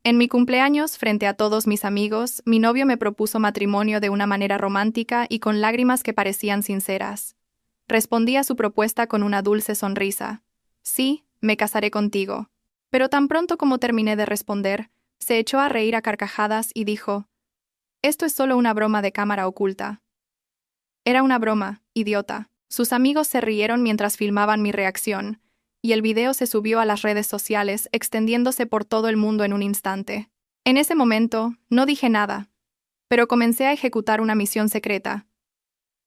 En mi cumpleaños, frente a todos mis amigos, mi novio me propuso matrimonio de una manera romántica y con lágrimas que parecían sinceras. Respondí a su propuesta con una dulce sonrisa. Sí, me casaré contigo. Pero tan pronto como terminé de responder, se echó a reír a carcajadas y dijo: «Esto es solo una broma de cámara oculta». Era una broma, idiota. Sus amigos se rieron mientras filmaban mi reacción, y el video se subió a las redes sociales, extendiéndose por todo el mundo en un instante. En ese momento, no dije nada, pero comencé a ejecutar una misión secreta.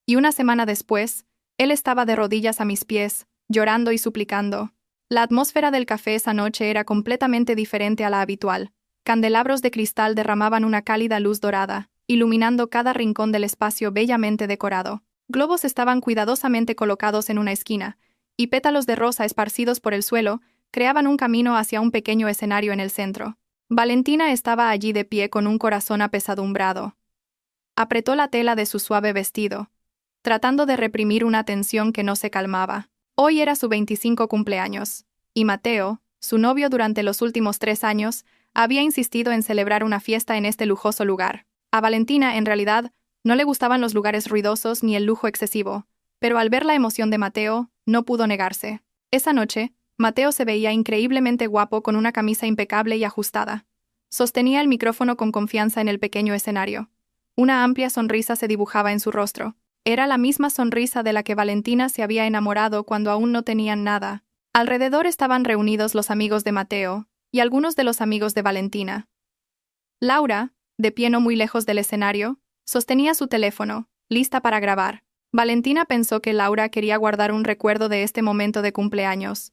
Y una semana después, él estaba de rodillas a mis pies, llorando y suplicando. La atmósfera del café esa noche era completamente diferente a la habitual. Candelabros de cristal derramaban una cálida luz dorada, iluminando cada rincón del espacio bellamente decorado. Globos estaban cuidadosamente colocados en una esquina, y pétalos de rosa esparcidos por el suelo creaban un camino hacia un pequeño escenario en el centro. Valentina estaba allí de pie con un corazón apesadumbrado. Apretó la tela de su suave vestido, tratando de reprimir una tensión que no se calmaba. Hoy era su 25 cumpleaños, y Mateo, su novio durante los últimos 3 años, había insistido en celebrar una fiesta en este lujoso lugar. A Valentina, en realidad, no le gustaban los lugares ruidosos ni el lujo excesivo, pero al ver la emoción de Mateo, no pudo negarse. Esa noche, Mateo se veía increíblemente guapo con una camisa impecable y ajustada. Sostenía el micrófono con confianza en el pequeño escenario. Una amplia sonrisa se dibujaba en su rostro. Era la misma sonrisa de la que Valentina se había enamorado cuando aún no tenían nada. Alrededor estaban reunidos los amigos de Mateo y algunos de los amigos de Valentina. Laura, de pie no muy lejos del escenario, sostenía su teléfono, lista para grabar. Valentina pensó que Laura quería guardar un recuerdo de este momento de cumpleaños.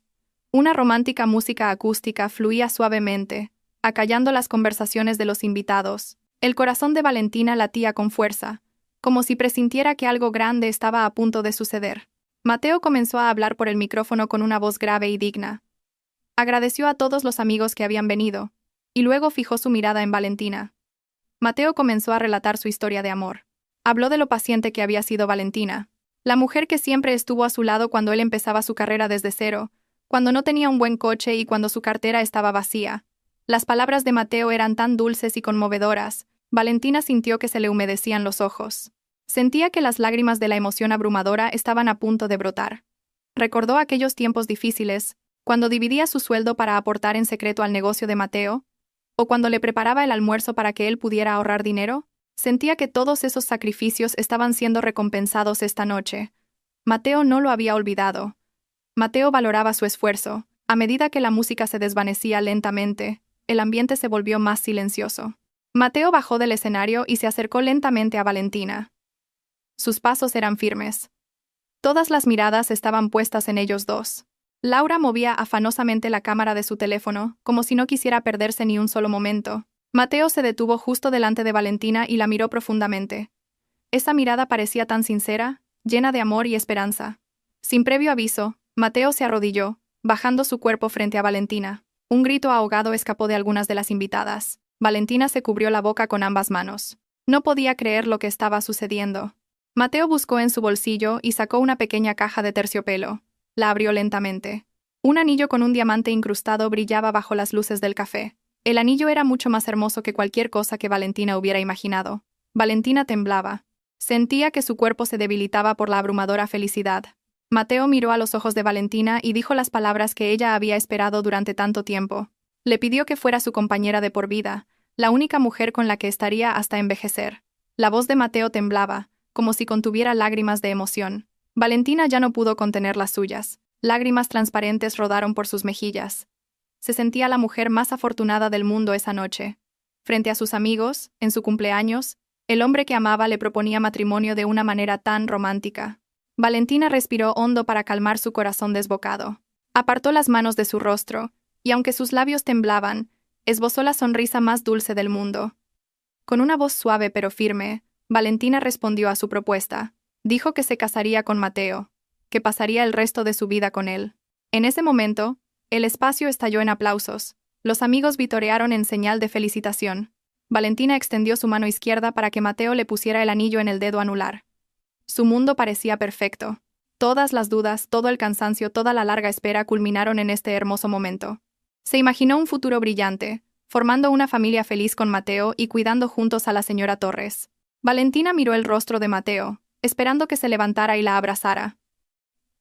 Una romántica música acústica fluía suavemente, acallando las conversaciones de los invitados. El corazón de Valentina latía con fuerza, como si presintiera que algo grande estaba a punto de suceder. Mateo comenzó a hablar por el micrófono con una voz grave y digna. Agradeció a todos los amigos que habían venido, y luego fijó su mirada en Valentina. Mateo comenzó a relatar su historia de amor. Habló de lo paciente que había sido Valentina, la mujer que siempre estuvo a su lado cuando él empezaba su carrera desde cero, cuando no tenía un buen coche y cuando su cartera estaba vacía. Las palabras de Mateo eran tan dulces y conmovedoras. Valentina sintió que se le humedecían los ojos. Sentía que las lágrimas de la emoción abrumadora estaban a punto de brotar. Recordó aquellos tiempos difíciles, cuando dividía su sueldo para aportar en secreto al negocio de Mateo, o cuando le preparaba el almuerzo para que él pudiera ahorrar dinero. Sentía que todos esos sacrificios estaban siendo recompensados esta noche. Mateo no lo había olvidado. Mateo valoraba su esfuerzo. A medida que la música se desvanecía lentamente, el ambiente se volvió más silencioso. Mateo bajó del escenario y se acercó lentamente a Valentina. Sus pasos eran firmes. Todas las miradas estaban puestas en ellos dos. Laura movía afanosamente la cámara de su teléfono, como si no quisiera perderse ni un solo momento. Mateo se detuvo justo delante de Valentina y la miró profundamente. Esa mirada parecía tan sincera, llena de amor y esperanza. Sin previo aviso, Mateo se arrodilló, bajando su cuerpo frente a Valentina. Un grito ahogado escapó de algunas de las invitadas. Valentina se cubrió la boca con ambas manos. No podía creer lo que estaba sucediendo. Mateo buscó en su bolsillo y sacó una pequeña caja de terciopelo. La abrió lentamente. Un anillo con un diamante incrustado brillaba bajo las luces del café. El anillo era mucho más hermoso que cualquier cosa que Valentina hubiera imaginado. Valentina temblaba. Sentía que su cuerpo se debilitaba por la abrumadora felicidad. Mateo miró a los ojos de Valentina y dijo las palabras que ella había esperado durante tanto tiempo. Le pidió que fuera su compañera de por vida, la única mujer con la que estaría hasta envejecer. La voz de Mateo temblaba, como si contuviera lágrimas de emoción. Valentina ya no pudo contener las suyas. Lágrimas transparentes rodaron por sus mejillas. Se sentía la mujer más afortunada del mundo esa noche. Frente a sus amigos, en su cumpleaños, el hombre que amaba le proponía matrimonio de una manera tan romántica. Valentina respiró hondo para calmar su corazón desbocado. Apartó las manos de su rostro, y aunque sus labios temblaban, esbozó la sonrisa más dulce del mundo. Con una voz suave pero firme, Valentina respondió a su propuesta. Dijo que se casaría con Mateo, que pasaría el resto de su vida con él. En ese momento, el espacio estalló en aplausos. Los amigos vitorearon en señal de felicitación. Valentina extendió su mano izquierda para que Mateo le pusiera el anillo en el dedo anular. Su mundo parecía perfecto. Todas las dudas, todo el cansancio, toda la larga espera culminaron en este hermoso momento. Se imaginó un futuro brillante, formando una familia feliz con Mateo y cuidando juntos a la señora Torres. Valentina miró el rostro de Mateo, esperando que se levantara y la abrazara.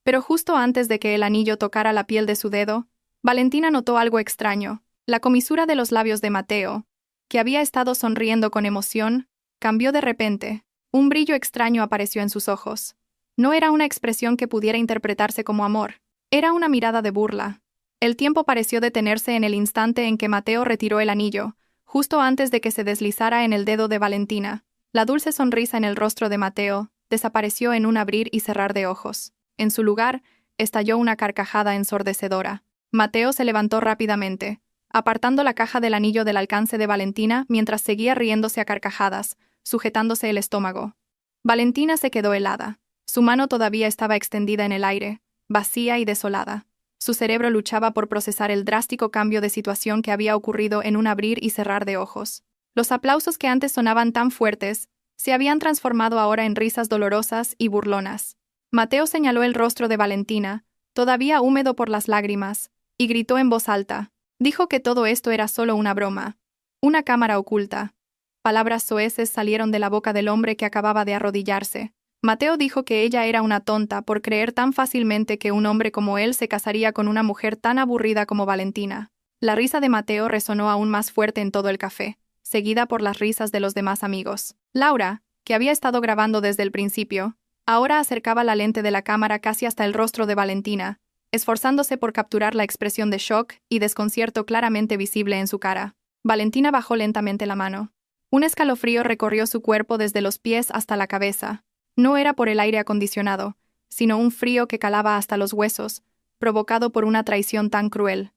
Pero justo antes de que el anillo tocara la piel de su dedo, Valentina notó algo extraño. La comisura de los labios de Mateo, que había estado sonriendo con emoción, cambió de repente. Un brillo extraño apareció en sus ojos. No era una expresión que pudiera interpretarse como amor. Era una mirada de burla. El tiempo pareció detenerse en el instante en que Mateo retiró el anillo, justo antes de que se deslizara en el dedo de Valentina. La dulce sonrisa en el rostro de Mateo desapareció en un abrir y cerrar de ojos. En su lugar, estalló una carcajada ensordecedora. Mateo se levantó rápidamente, apartando la caja del anillo del alcance de Valentina mientras seguía riéndose a carcajadas, sujetándose el estómago. Valentina se quedó helada. Su mano todavía estaba extendida en el aire, vacía y desolada. Su cerebro luchaba por procesar el drástico cambio de situación que había ocurrido en un abrir y cerrar de ojos. Los aplausos que antes sonaban tan fuertes se habían transformado ahora en risas dolorosas y burlonas. Mateo señaló el rostro de Valentina, todavía húmedo por las lágrimas, y gritó en voz alta. Dijo que todo esto era solo una broma. Una cámara oculta. Palabras soeces salieron de la boca del hombre que acababa de arrodillarse. Mateo dijo que ella era una tonta por creer tan fácilmente que un hombre como él se casaría con una mujer tan aburrida como Valentina. La risa de Mateo resonó aún más fuerte en todo el café, seguida por las risas de los demás amigos. Laura, que había estado grabando desde el principio, ahora acercaba la lente de la cámara casi hasta el rostro de Valentina, esforzándose por capturar la expresión de shock y desconcierto claramente visible en su cara. Valentina bajó lentamente la mano. Un escalofrío recorrió su cuerpo desde los pies hasta la cabeza. No era por el aire acondicionado, sino un frío que calaba hasta los huesos, provocado por una traición tan cruel.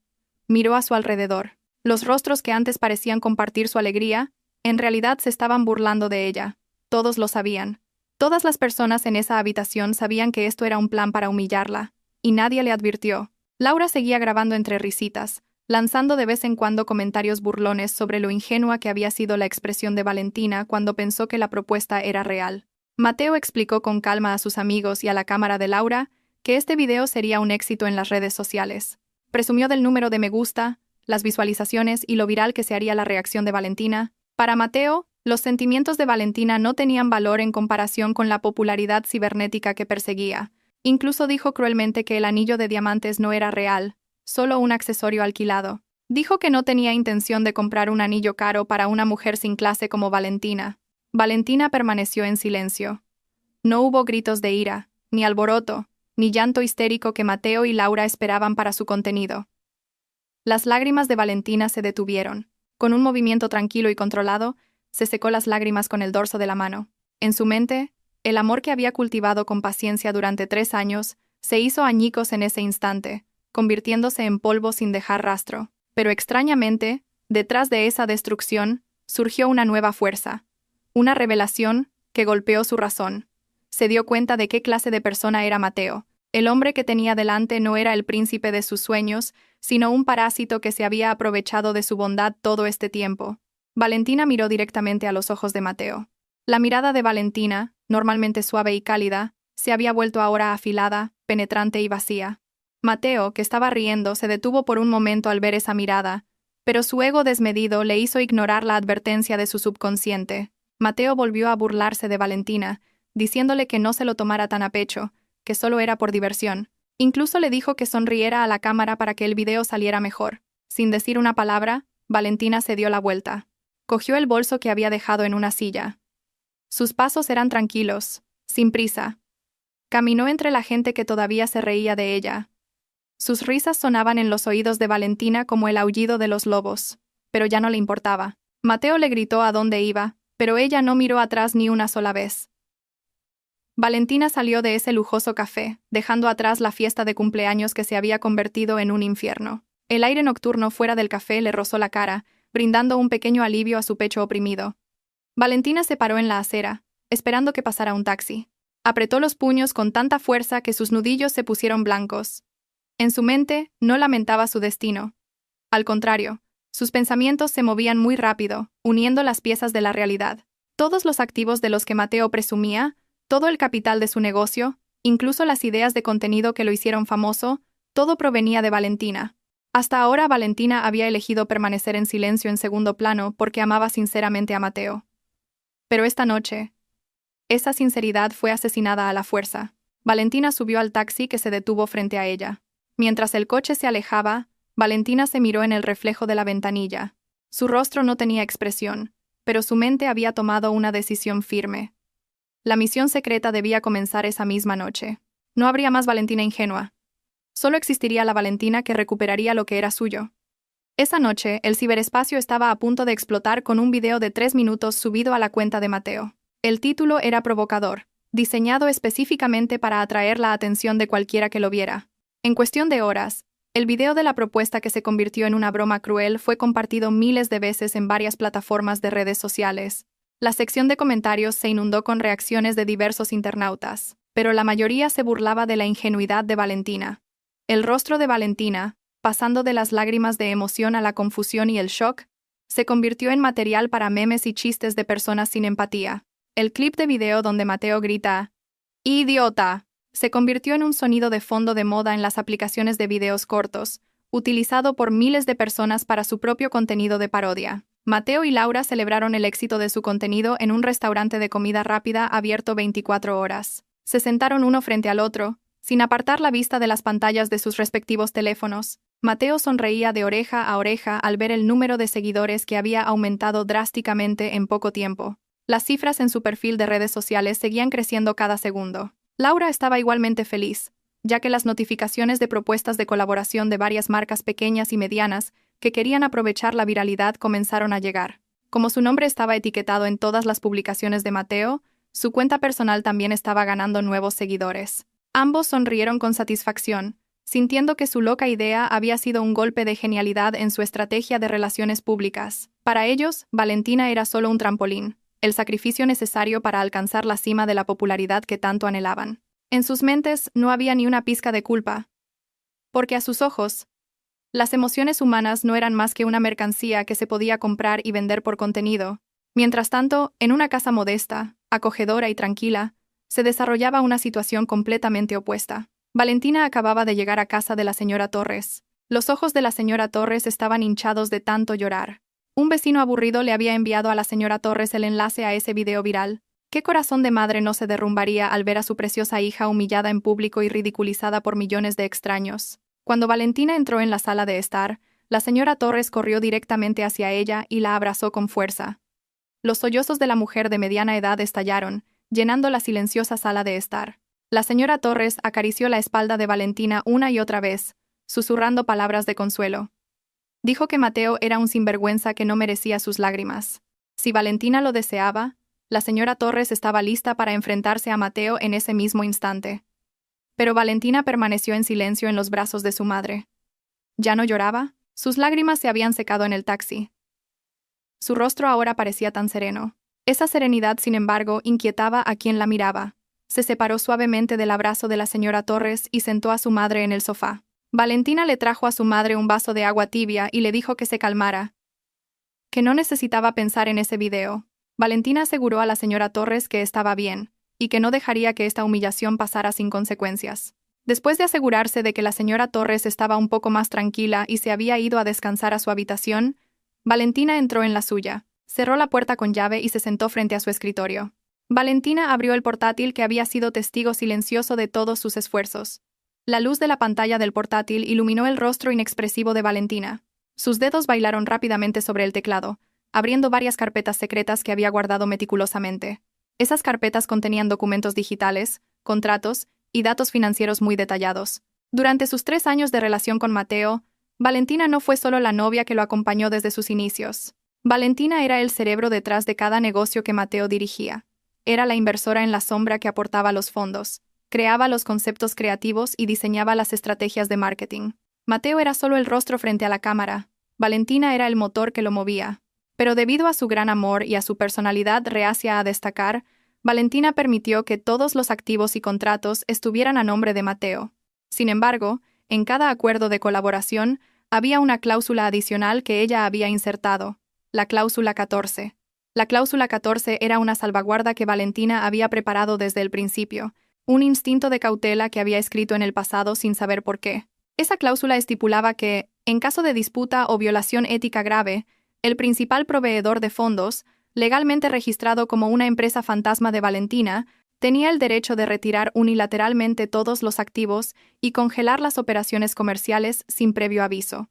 Miró a su alrededor. Los rostros que antes parecían compartir su alegría, en realidad se estaban burlando de ella. Todos lo sabían. Todas las personas en esa habitación sabían que esto era un plan para humillarla, y nadie le advirtió. Laura seguía grabando entre risitas, lanzando de vez en cuando comentarios burlones sobre lo ingenua que había sido la expresión de Valentina cuando pensó que la propuesta era real. Mateo explicó con calma a sus amigos y a la cámara de Laura que este video sería un éxito en las redes sociales. Presumió del número de me gusta, las visualizaciones y lo viral que se haría la reacción de Valentina. Para Mateo, los sentimientos de Valentina no tenían valor en comparación con la popularidad cibernética que perseguía. Incluso dijo cruelmente que el anillo de diamantes no era real, solo un accesorio alquilado. Dijo que no tenía intención de comprar un anillo caro para una mujer sin clase como Valentina. Valentina permaneció en silencio. No hubo gritos de ira, ni alboroto, ni llanto histérico que Mateo y Laura esperaban para su contenido. Las lágrimas de Valentina se detuvieron. Con un movimiento tranquilo y controlado, se secó las lágrimas con el dorso de la mano. En su mente, el amor que había cultivado con paciencia durante 3 años se hizo añicos en ese instante, convirtiéndose en polvo sin dejar rastro. Pero extrañamente, detrás de esa destrucción, surgió una nueva fuerza. Una revelación que golpeó su razón. Se dio cuenta de qué clase de persona era Mateo. El hombre que tenía delante no era el príncipe de sus sueños, sino un parásito que se había aprovechado de su bondad todo este tiempo. Valentina miró directamente a los ojos de Mateo. La mirada de Valentina, normalmente suave y cálida, se había vuelto ahora afilada, penetrante y vacía. Mateo, que estaba riendo, se detuvo por un momento al ver esa mirada, pero su ego desmedido le hizo ignorar la advertencia de su subconsciente. Mateo volvió a burlarse de Valentina, diciéndole que no se lo tomara tan a pecho, que solo era por diversión. Incluso le dijo que sonriera a la cámara para que el video saliera mejor. Sin decir una palabra, Valentina se dio la vuelta. Cogió el bolso que había dejado en una silla. Sus pasos eran tranquilos, sin prisa. Caminó entre la gente que todavía se reía de ella. Sus risas sonaban en los oídos de Valentina como el aullido de los lobos, pero ya no le importaba. Mateo le gritó a dónde iba, pero ella no miró atrás ni una sola vez. Valentina salió de ese lujoso café, dejando atrás la fiesta de cumpleaños que se había convertido en un infierno. El aire nocturno fuera del café le rozó la cara, brindando un pequeño alivio a su pecho oprimido. Valentina se paró en la acera, esperando que pasara un taxi. Apretó los puños con tanta fuerza que sus nudillos se pusieron blancos. En su mente, no lamentaba su destino. Al contrario, sus pensamientos se movían muy rápido, uniendo las piezas de la realidad. Todos los activos de los que Mateo presumía, todo el capital de su negocio, incluso las ideas de contenido que lo hicieron famoso, todo provenía de Valentina. Hasta ahora Valentina había elegido permanecer en silencio en segundo plano porque amaba sinceramente a Mateo. Pero esta noche, esa sinceridad fue asesinada a la fuerza. Valentina subió al taxi que se detuvo frente a ella. Mientras el coche se alejaba, Valentina se miró en el reflejo de la ventanilla. Su rostro no tenía expresión, pero su mente había tomado una decisión firme. La misión secreta debía comenzar esa misma noche. No habría más Valentina ingenua. Solo existiría la Valentina que recuperaría lo que era suyo. Esa noche, el ciberespacio estaba a punto de explotar con un video de 3 minutos subido a la cuenta de Mateo. El título era provocador, diseñado específicamente para atraer la atención de cualquiera que lo viera. En cuestión de horas, el video de la propuesta que se convirtió en una broma cruel fue compartido miles de veces en varias plataformas de redes sociales. La sección de comentarios se inundó con reacciones de diversos internautas, pero la mayoría se burlaba de la ingenuidad de Valentina. El rostro de Valentina, pasando de las lágrimas de emoción a la confusión y el shock, se convirtió en material para memes y chistes de personas sin empatía. El clip de video donde Mateo grita ¡idiota!, se convirtió en un sonido de fondo de moda en las aplicaciones de videos cortos, utilizado por miles de personas para su propio contenido de parodia. Mateo y Laura celebraron el éxito de su contenido en un restaurante de comida rápida abierto 24 horas. Se sentaron uno frente al otro, sin apartar la vista de las pantallas de sus respectivos teléfonos. Mateo sonreía de oreja a oreja al ver el número de seguidores que había aumentado drásticamente en poco tiempo. Las cifras en su perfil de redes sociales seguían creciendo cada segundo. Laura estaba igualmente feliz, ya que las notificaciones de propuestas de colaboración de varias marcas pequeñas y medianas que querían aprovechar la viralidad comenzaron a llegar. Como su nombre estaba etiquetado en todas las publicaciones de Mateo, su cuenta personal también estaba ganando nuevos seguidores. Ambos sonrieron con satisfacción, sintiendo que su loca idea había sido un golpe de genialidad en su estrategia de relaciones públicas. Para ellos, Valentina era solo un trampolín, el sacrificio necesario para alcanzar la cima de la popularidad que tanto anhelaban. En sus mentes no había ni una pizca de culpa, porque a sus ojos, las emociones humanas no eran más que una mercancía que se podía comprar y vender por contenido. Mientras tanto, en una casa modesta, acogedora y tranquila, se desarrollaba una situación completamente opuesta. Valentina acababa de llegar a casa de la señora Torres. Los ojos de la señora Torres estaban hinchados de tanto llorar. Un vecino aburrido le había enviado a la señora Torres el enlace a ese video viral. ¿Qué corazón de madre no se derrumbaría al ver a su preciosa hija humillada en público y ridiculizada por millones de extraños? Cuando Valentina entró en la sala de estar, la señora Torres corrió directamente hacia ella y la abrazó con fuerza. Los sollozos de la mujer de mediana edad estallaron, llenando la silenciosa sala de estar. La señora Torres acarició la espalda de Valentina una y otra vez, susurrando palabras de consuelo. Dijo que Mateo era un sinvergüenza que no merecía sus lágrimas. Si Valentina lo deseaba, la señora Torres estaba lista para enfrentarse a Mateo en ese mismo instante. Pero Valentina permaneció en silencio en los brazos de su madre. ¿Ya no lloraba? Sus lágrimas se habían secado en el taxi. Su rostro ahora parecía tan sereno. Esa serenidad, sin embargo, inquietaba a quien la miraba. Se separó suavemente del abrazo de la señora Torres y sentó a su madre en el sofá. Valentina le trajo a su madre un vaso de agua tibia y le dijo que se calmara, que no necesitaba pensar en ese video. Valentina aseguró a la señora Torres que estaba bien, y que no dejaría que esta humillación pasara sin consecuencias. Después de asegurarse de que la señora Torres estaba un poco más tranquila y se había ido a descansar a su habitación, Valentina entró en la suya, cerró la puerta con llave y se sentó frente a su escritorio. Valentina abrió el portátil que había sido testigo silencioso de todos sus esfuerzos. La luz de la pantalla del portátil iluminó el rostro inexpresivo de Valentina. Sus dedos bailaron rápidamente sobre el teclado, abriendo varias carpetas secretas que había guardado meticulosamente. Esas carpetas contenían documentos digitales, contratos y datos financieros muy detallados. Durante sus 3 años de relación con Mateo, Valentina no fue solo la novia que lo acompañó desde sus inicios. Valentina era el cerebro detrás de cada negocio que Mateo dirigía. Era la inversora en la sombra que aportaba los fondos, creaba los conceptos creativos y diseñaba las estrategias de marketing. Mateo era solo el rostro frente a la cámara. Valentina era el motor que lo movía. Pero debido a su gran amor y a su personalidad reacia a destacar, Valentina permitió que todos los activos y contratos estuvieran a nombre de Mateo. Sin embargo, en cada acuerdo de colaboración había una cláusula adicional que ella había insertado, la cláusula 14. La cláusula 14 era una salvaguarda que Valentina había preparado desde el principio, un instinto de cautela que había escrito en el pasado sin saber por qué. Esa cláusula estipulaba que, En caso de disputa o violación ética grave, el principal proveedor de fondos, legalmente registrado como una empresa fantasma de Valentina, tenía el derecho de retirar unilateralmente todos los activos y congelar las operaciones comerciales sin previo aviso.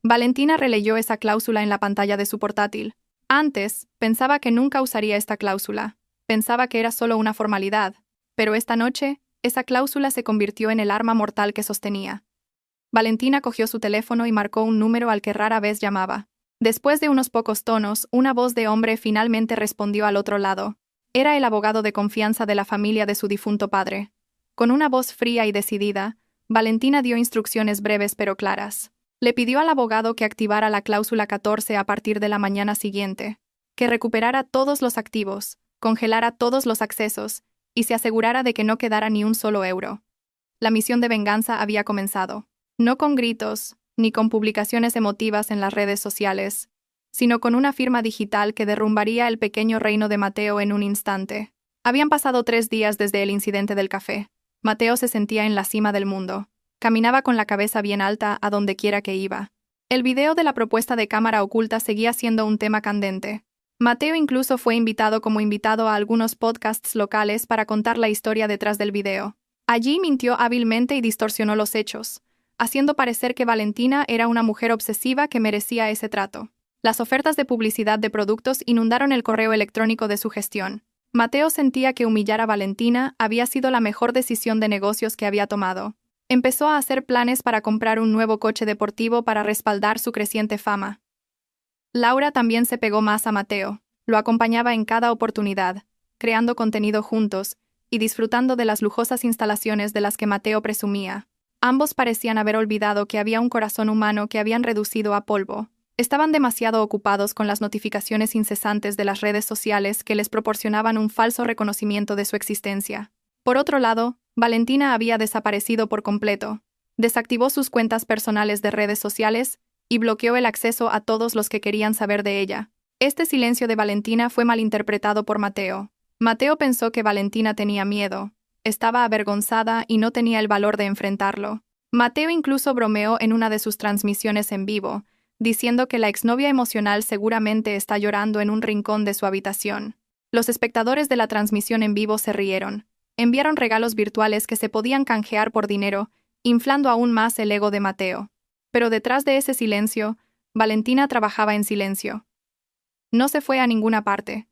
Valentina releyó esa cláusula en la pantalla de su portátil. Antes, pensaba que nunca usaría esta cláusula. Pensaba que era solo una formalidad. Pero esta noche, esa cláusula se convirtió en el arma mortal que sostenía. Valentina cogió su teléfono y marcó un número al que rara vez llamaba. Después de unos pocos tonos, una voz de hombre finalmente respondió al otro lado. Era el abogado de confianza de la familia de su difunto padre. Con una voz fría y decidida, Valentina dio instrucciones breves pero claras. Le pidió al abogado que activara la cláusula 14 a partir de la mañana siguiente, que recuperara todos los activos, congelara todos los accesos y se asegurara de que no quedara ni un solo euro. La misión de venganza había comenzado. No con gritos, ni con publicaciones emotivas en las redes sociales, sino con una firma digital que derrumbaría el pequeño reino de Mateo en un instante. Habían pasado 3 días desde el incidente del café. Mateo se sentía en la cima del mundo. Caminaba con la cabeza bien alta a donde quiera que iba. El video de la propuesta de cámara oculta seguía siendo un tema candente. Mateo incluso fue invitado como invitado a algunos podcasts locales para contar la historia detrás del video. Allí mintió hábilmente y distorsionó los hechos, haciendo parecer que Valentina era una mujer obsesiva que merecía ese trato. Las ofertas de publicidad de productos inundaron el correo electrónico de su gestión. Mateo sentía que humillar a Valentina había sido la mejor decisión de negocios que había tomado. Empezó a hacer planes para comprar un nuevo coche deportivo para respaldar su creciente fama. Laura también se pegó más a Mateo. Lo acompañaba en cada oportunidad, creando contenido juntos y disfrutando de las lujosas instalaciones de las que Mateo presumía. Ambos parecían haber olvidado que había un corazón humano que habían reducido a polvo. Estaban demasiado ocupados con las notificaciones incesantes de las redes sociales que les proporcionaban un falso reconocimiento de su existencia. Por otro lado, Valentina había desaparecido por completo. Desactivó sus cuentas personales de redes sociales y bloqueó el acceso a todos los que querían saber de ella. Este silencio de Valentina fue malinterpretado por Mateo. Mateo pensó que Valentina tenía miedo. Estaba avergonzada y no tenía el valor de enfrentarlo. Mateo incluso bromeó en una de sus transmisiones en vivo, diciendo que la exnovia emocional seguramente está llorando en un rincón de su habitación. Los espectadores de la transmisión en vivo se rieron. Enviaron regalos virtuales que se podían canjear por dinero, inflando aún más el ego de Mateo. Pero detrás de ese silencio, Valentina trabajaba en silencio. No se fue a ninguna parte.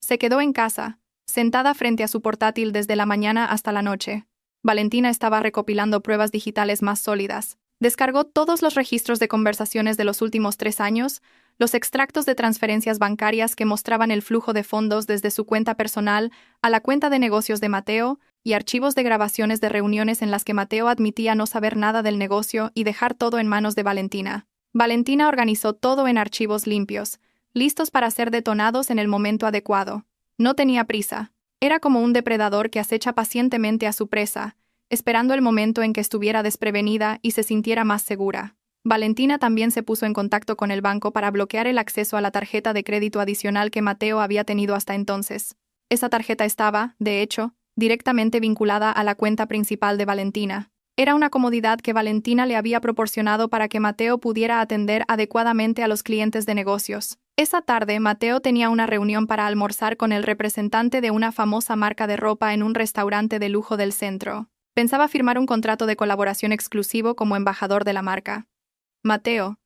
Se quedó en casa, sentada frente a su portátil desde la mañana hasta la noche. Valentina estaba recopilando pruebas digitales más sólidas. Descargó todos los registros de conversaciones de los últimos 3 años, los extractos de transferencias bancarias que mostraban el flujo de fondos desde su cuenta personal a la cuenta de negocios de Mateo, y archivos de grabaciones de reuniones en las que Mateo admitía no saber nada del negocio y dejar todo en manos de Valentina. Valentina organizó todo en archivos limpios, listos para ser detonados en el momento adecuado. No tenía prisa. Era como un depredador que acecha pacientemente a su presa, esperando el momento en que estuviera desprevenida y se sintiera más segura. Valentina también se puso en contacto con el banco para bloquear el acceso a la tarjeta de crédito adicional que Mateo había tenido hasta entonces. Esa tarjeta estaba, de hecho, directamente vinculada a la cuenta principal de Valentina. Era una comodidad que Valentina le había proporcionado para que Mateo pudiera atender adecuadamente a los clientes de negocios. Esa tarde, Mateo tenía una reunión para almorzar con el representante de una famosa marca de ropa en un restaurante de lujo del centro. Pensaba firmar un contrato de colaboración exclusivo como embajador de la marca. Mateo,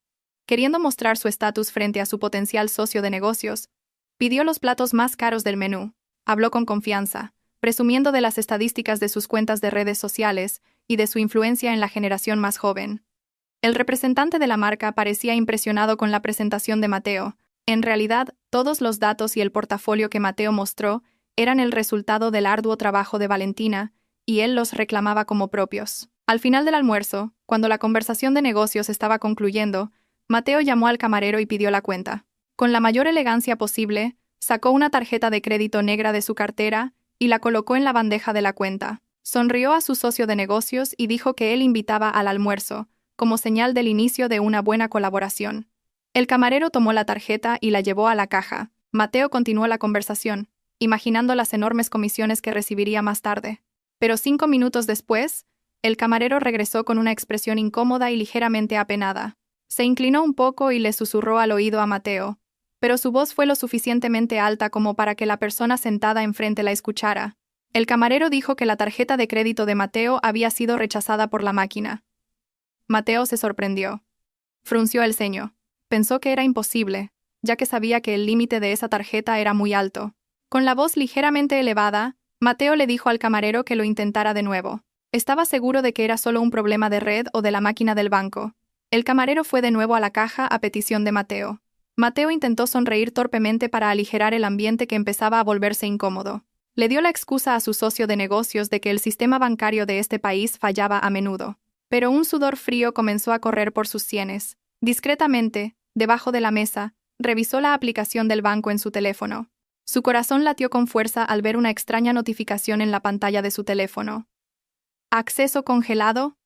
queriendo mostrar su estatus frente a su potencial socio de negocios, pidió los platos más caros del menú. Habló con confianza, presumiendo de las estadísticas de sus cuentas de redes sociales y de su influencia en la generación más joven. El representante de la marca parecía impresionado con la presentación de Mateo. En realidad, todos los datos y el portafolio que Mateo mostró eran el resultado del arduo trabajo de Valentina, y él los reclamaba como propios. Al final del almuerzo, cuando la conversación de negocios estaba concluyendo, Mateo llamó al camarero y pidió la cuenta. Con la mayor elegancia posible, sacó una tarjeta de crédito negra de su cartera y la colocó en la bandeja de la cuenta. Sonrió a su socio de negocios y dijo que él invitaba al almuerzo, como señal del inicio de una buena colaboración. El camarero tomó la tarjeta y la llevó a la caja. Mateo continuó la conversación, imaginando las enormes comisiones que recibiría más tarde. Pero 5 minutos después, el camarero regresó con una expresión incómoda y ligeramente apenada. Se inclinó un poco y le susurró al oído a Mateo, pero su voz fue lo suficientemente alta como para que la persona sentada enfrente la escuchara. El camarero dijo que la tarjeta de crédito de Mateo había sido rechazada por la máquina. Mateo se sorprendió. Frunció el ceño. Pensó que era imposible, ya que sabía que el límite de esa tarjeta era muy alto. Con la voz ligeramente elevada, Mateo le dijo al camarero que lo intentara de nuevo. Estaba seguro de que era solo un problema de red o de la máquina del banco. El camarero fue de nuevo a la caja a petición de Mateo. Mateo intentó sonreír torpemente para aligerar el ambiente que empezaba a volverse incómodo. Le dio la excusa a su socio de negocios de que el sistema bancario de este país fallaba a menudo. Pero un sudor frío comenzó a correr por sus sienes. Discretamente, debajo de la mesa, revisó la aplicación del banco en su teléfono. Su corazón latió con fuerza al ver una extraña notificación en la pantalla de su teléfono. ¿Acceso congelado?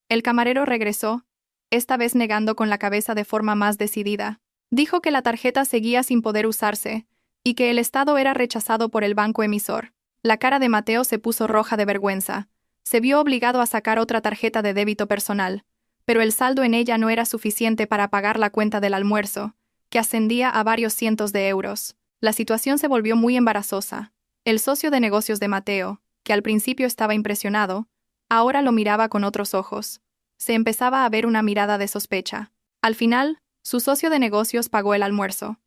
El camarero regresó, esta vez negando con la cabeza de forma más decidida. Dijo que la tarjeta seguía sin poder usarse, y que el estado era rechazado por el banco emisor. La cara de Mateo se puso roja de vergüenza. Se vio obligado a sacar otra tarjeta de débito personal, pero el saldo en ella no era suficiente para pagar la cuenta del almuerzo, que ascendía a varios cientos de euros. La situación se volvió muy embarazosa. El socio de negocios de Mateo, que al principio estaba impresionado, ahora lo miraba con otros ojos. Se empezaba a ver una mirada de sospecha. Al final, su socio de negocios pagó el almuerzo.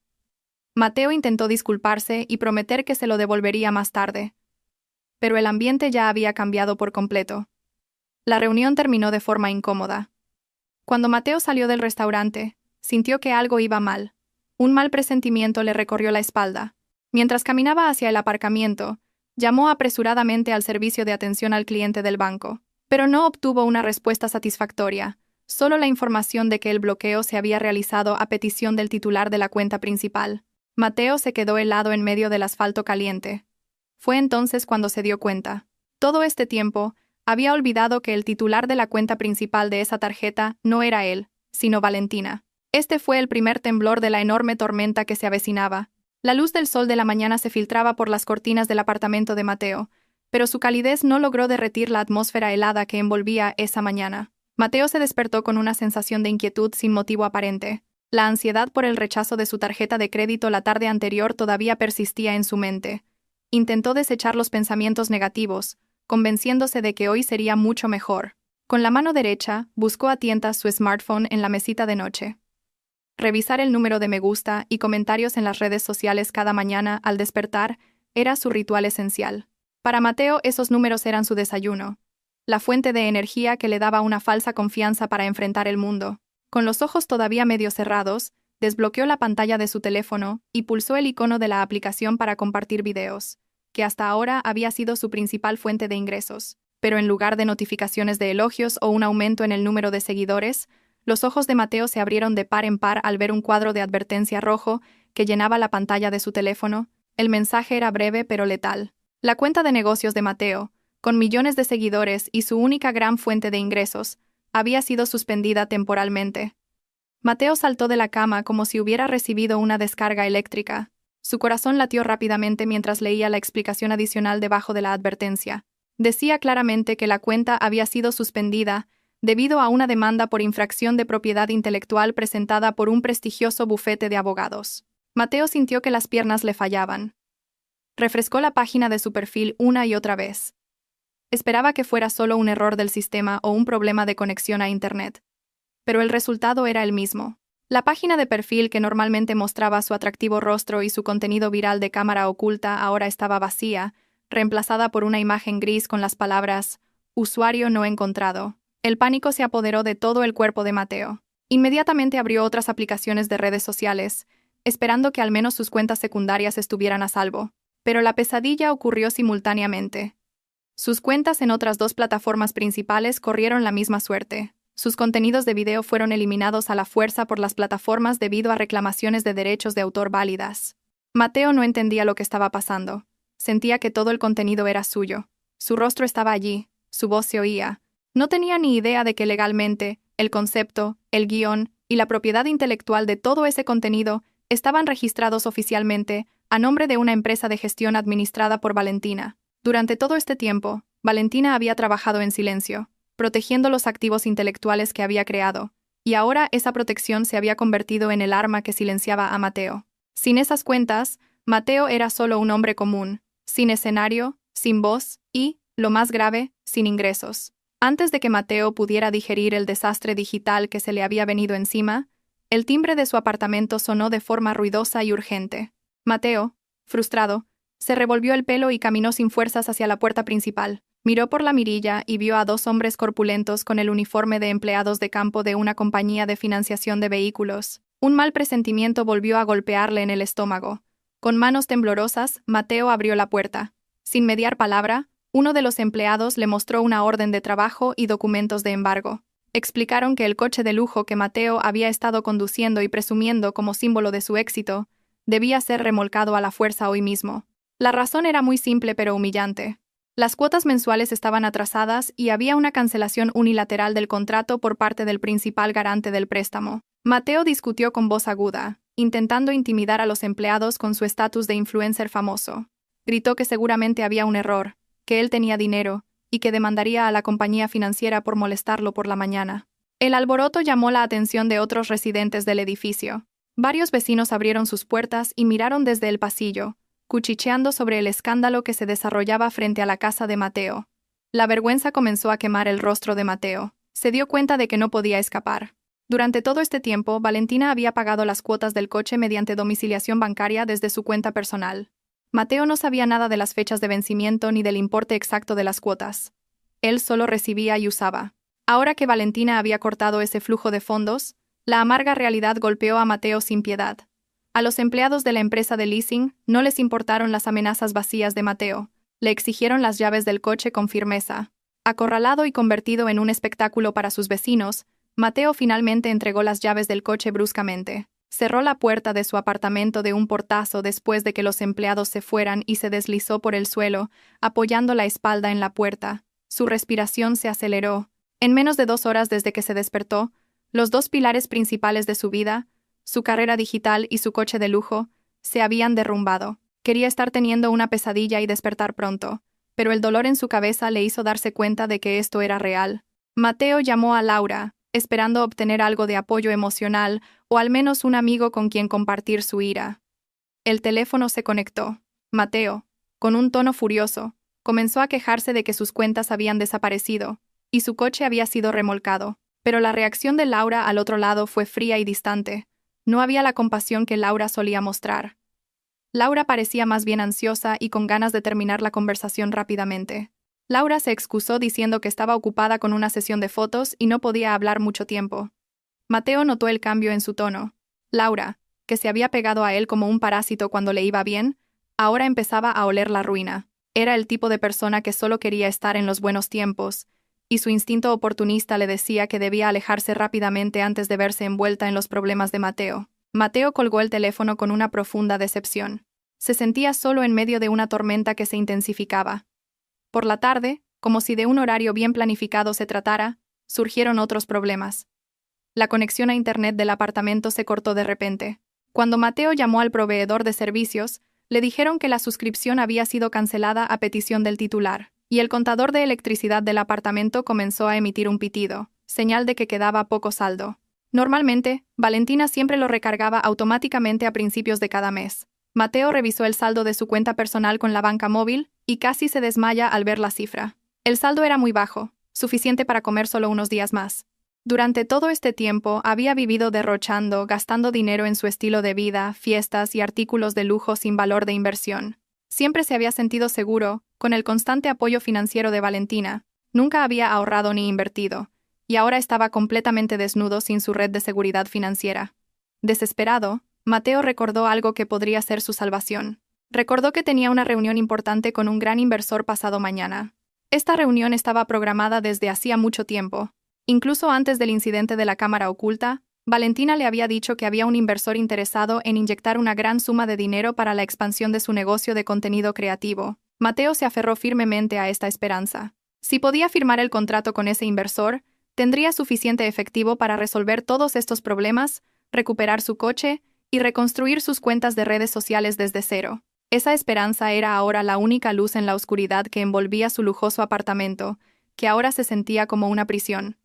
Mateo intentó disculparse y prometer que se lo devolvería más tarde. Pero el ambiente ya había cambiado por completo. La reunión terminó de forma incómoda. Cuando Mateo salió del restaurante, sintió que algo iba mal. Un mal presentimiento le recorrió la espalda. Mientras caminaba hacia el aparcamiento, llamó apresuradamente al servicio de atención al cliente del banco, pero no obtuvo una respuesta satisfactoria, solo la información de que el bloqueo se había realizado a petición del titular de la cuenta principal. Mateo se quedó helado en medio del asfalto caliente. Fue entonces cuando se dio cuenta. Todo este tiempo, había olvidado que el titular de la cuenta principal de esa tarjeta no era él, sino Valentina. Este fue el primer temblor de la enorme tormenta que se avecinaba. La luz del sol de la mañana se filtraba por las cortinas del apartamento de Mateo, pero su calidez no logró derretir la atmósfera helada que envolvía esa mañana. Mateo se despertó con una sensación de inquietud sin motivo aparente. La ansiedad por el rechazo de su tarjeta de crédito la tarde anterior todavía persistía en su mente. Intentó desechar los pensamientos negativos, convenciéndose de que hoy sería mucho mejor. Con la mano derecha, buscó a tientas su smartphone en la mesita de noche. Revisar el número de me gusta y comentarios en las redes sociales cada mañana al despertar era su ritual esencial. Para Mateo, esos números eran su desayuno, la fuente de energía que le daba una falsa confianza para enfrentar el mundo. Con los ojos todavía medio cerrados, desbloqueó la pantalla de su teléfono y pulsó el icono de la aplicación para compartir videos, que hasta ahora había sido su principal fuente de ingresos. Pero en lugar de notificaciones de elogios o un aumento en el número de seguidores, los ojos de Mateo se abrieron de par en par al ver un cuadro de advertencia rojo que llenaba la pantalla de su teléfono. El mensaje era breve pero letal. La cuenta de negocios de Mateo, con millones de seguidores y su única gran fuente de ingresos, había sido suspendida temporalmente. Mateo saltó de la cama como si hubiera recibido una descarga eléctrica. Su corazón latió rápidamente mientras leía la explicación adicional debajo de la advertencia. Decía claramente que la cuenta había sido suspendida debido a una demanda por infracción de propiedad intelectual presentada por un prestigioso bufete de abogados. Mateo sintió que las piernas le fallaban. Refrescó la página de su perfil una y otra vez. Esperaba que fuera solo un error del sistema o un problema de conexión a Internet. Pero el resultado era el mismo. La página de perfil que normalmente mostraba su atractivo rostro y su contenido viral de cámara oculta ahora estaba vacía, reemplazada por una imagen gris con las palabras «Usuario no encontrado». El pánico se apoderó de todo el cuerpo de Mateo. Inmediatamente abrió otras aplicaciones de redes sociales, esperando que al menos sus cuentas secundarias estuvieran a salvo. Pero la pesadilla ocurrió simultáneamente. Sus cuentas en otras dos plataformas principales corrieron la misma suerte. Sus contenidos de video fueron eliminados a la fuerza por las plataformas debido a reclamaciones de derechos de autor válidas. Mateo no entendía lo que estaba pasando. Sentía que todo el contenido era suyo. Su rostro estaba allí, su voz se oía. No tenía ni idea de que legalmente, el concepto, el guión y la propiedad intelectual de todo ese contenido estaban registrados oficialmente a nombre de una empresa de gestión administrada por Valentina. Durante todo este tiempo, Valentina había trabajado en silencio, protegiendo los activos intelectuales que había creado, y ahora esa protección se había convertido en el arma que silenciaba a Mateo. Sin esas cuentas, Mateo era solo un hombre común, sin escenario, sin voz y, lo más grave, sin ingresos. Antes de que Mateo pudiera digerir el desastre digital que se le había venido encima, el timbre de su apartamento sonó de forma ruidosa y urgente. Mateo, frustrado, se revolvió el pelo y caminó sin fuerzas hacia la puerta principal. Miró por la mirilla y vio a dos hombres corpulentos con el uniforme de empleados de campo de una compañía de financiación de vehículos. Un mal presentimiento volvió a golpearle en el estómago. Con manos temblorosas, Mateo abrió la puerta. Sin mediar palabra, uno de los empleados le mostró una orden de trabajo y documentos de embargo. Explicaron que el coche de lujo que Mateo había estado conduciendo y presumiendo como símbolo de su éxito, debía ser remolcado a la fuerza hoy mismo. La razón era muy simple pero humillante. Las cuotas mensuales estaban atrasadas y había una cancelación unilateral del contrato por parte del principal garante del préstamo. Mateo discutió con voz aguda, intentando intimidar a los empleados con su estatus de influencer famoso. Gritó que seguramente había un error, que él tenía dinero, y que demandaría a la compañía financiera por molestarlo por la mañana. El alboroto llamó la atención de otros residentes del edificio. Varios vecinos abrieron sus puertas y miraron desde el pasillo, cuchicheando sobre el escándalo que se desarrollaba frente a la casa de Mateo. La vergüenza comenzó a quemar el rostro de Mateo. Se dio cuenta de que no podía escapar. Durante todo este tiempo, Valentina había pagado las cuotas del coche mediante domiciliación bancaria desde su cuenta personal. Mateo no sabía nada de las fechas de vencimiento ni del importe exacto de las cuotas. Él solo recibía y usaba. Ahora que Valentina había cortado ese flujo de fondos, la amarga realidad golpeó a Mateo sin piedad. A los empleados de la empresa de leasing no les importaron las amenazas vacías de Mateo. Le exigieron las llaves del coche con firmeza. Acorralado y convertido en un espectáculo para sus vecinos, Mateo finalmente entregó las llaves del coche bruscamente. Cerró la puerta de su apartamento de un portazo después de que los empleados se fueran y se deslizó por el suelo, apoyando la espalda en la puerta. Su respiración se aceleró. En menos de 2 horas desde que se despertó, los dos pilares principales de su vida, su carrera digital y su coche de lujo, se habían derrumbado. Quería estar teniendo una pesadilla y despertar pronto, pero el dolor en su cabeza le hizo darse cuenta de que esto era real. Mateo llamó a Laura, esperando obtener algo de apoyo emocional o al menos un amigo con quien compartir su ira. El teléfono se conectó. Mateo, con un tono furioso, comenzó a quejarse de que sus cuentas habían desaparecido y su coche había sido remolcado, pero la reacción de Laura al otro lado fue fría y distante. No había la compasión que Laura solía mostrar. Laura parecía más bien ansiosa y con ganas de terminar la conversación rápidamente. Laura se excusó diciendo que estaba ocupada con una sesión de fotos y no podía hablar mucho tiempo. Mateo notó el cambio en su tono. Laura, que se había pegado a él como un parásito cuando le iba bien, ahora empezaba a oler la ruina. Era el tipo de persona que solo quería estar en los buenos tiempos, y su instinto oportunista le decía que debía alejarse rápidamente antes de verse envuelta en los problemas de Mateo. Mateo colgó el teléfono con una profunda decepción. Se sentía solo en medio de una tormenta que se intensificaba. Por la tarde, como si de un horario bien planificado se tratara, surgieron otros problemas. La conexión a Internet del apartamento se cortó de repente. Cuando Mateo llamó al proveedor de servicios, le dijeron que la suscripción había sido cancelada a petición del titular, y el contador de electricidad del apartamento comenzó a emitir un pitido, señal de que quedaba poco saldo. Normalmente, Valentina siempre lo recargaba automáticamente a principios de cada mes. Mateo revisó el saldo de su cuenta personal con la banca móvil y casi se desmaya al ver la cifra. El saldo era muy bajo, suficiente para comer solo unos días más. Durante todo este tiempo había vivido derrochando, gastando dinero en su estilo de vida, fiestas y artículos de lujo sin valor de inversión. Siempre se había sentido seguro, con el constante apoyo financiero de Valentina. Nunca había ahorrado ni invertido, y ahora estaba completamente desnudo sin su red de seguridad financiera. Desesperado, Mateo recordó algo que podría ser su salvación. Recordó que tenía una reunión importante con un gran inversor pasado mañana. Esta reunión estaba programada desde hacía mucho tiempo. Incluso antes del incidente de la cámara oculta, Valentina le había dicho que había un inversor interesado en inyectar una gran suma de dinero para la expansión de su negocio de contenido creativo. Mateo se aferró firmemente a esta esperanza. Si podía firmar el contrato con ese inversor, tendría suficiente efectivo para resolver todos estos problemas, recuperar su coche y reconstruir sus cuentas de redes sociales desde cero. Esa esperanza era ahora la única luz en la oscuridad que envolvía su lujoso apartamento, que ahora se sentía como una prisión.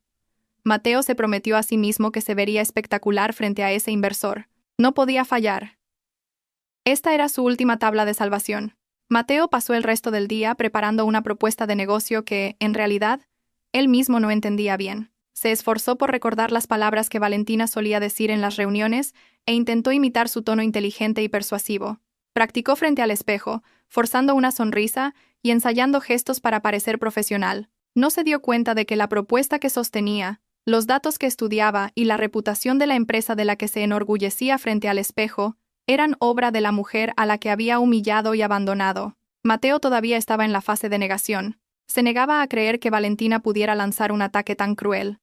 Mateo se prometió a sí mismo que se vería espectacular frente a ese inversor. No podía fallar. Esta era su última tabla de salvación. Mateo pasó el resto del día preparando una propuesta de negocio que, en realidad, él mismo no entendía bien. Se esforzó por recordar las palabras que Valentina solía decir en las reuniones e intentó imitar su tono inteligente y persuasivo. Practicó frente al espejo, forzando una sonrisa y ensayando gestos para parecer profesional. No se dio cuenta de que la propuesta que sostenía, los datos que estudiaba y la reputación de la empresa de la que se enorgullecía frente al espejo eran obra de la mujer a la que había humillado y abandonado. Mateo todavía estaba en la fase de negación. Se negaba a creer que Valentina pudiera lanzar un ataque tan cruel.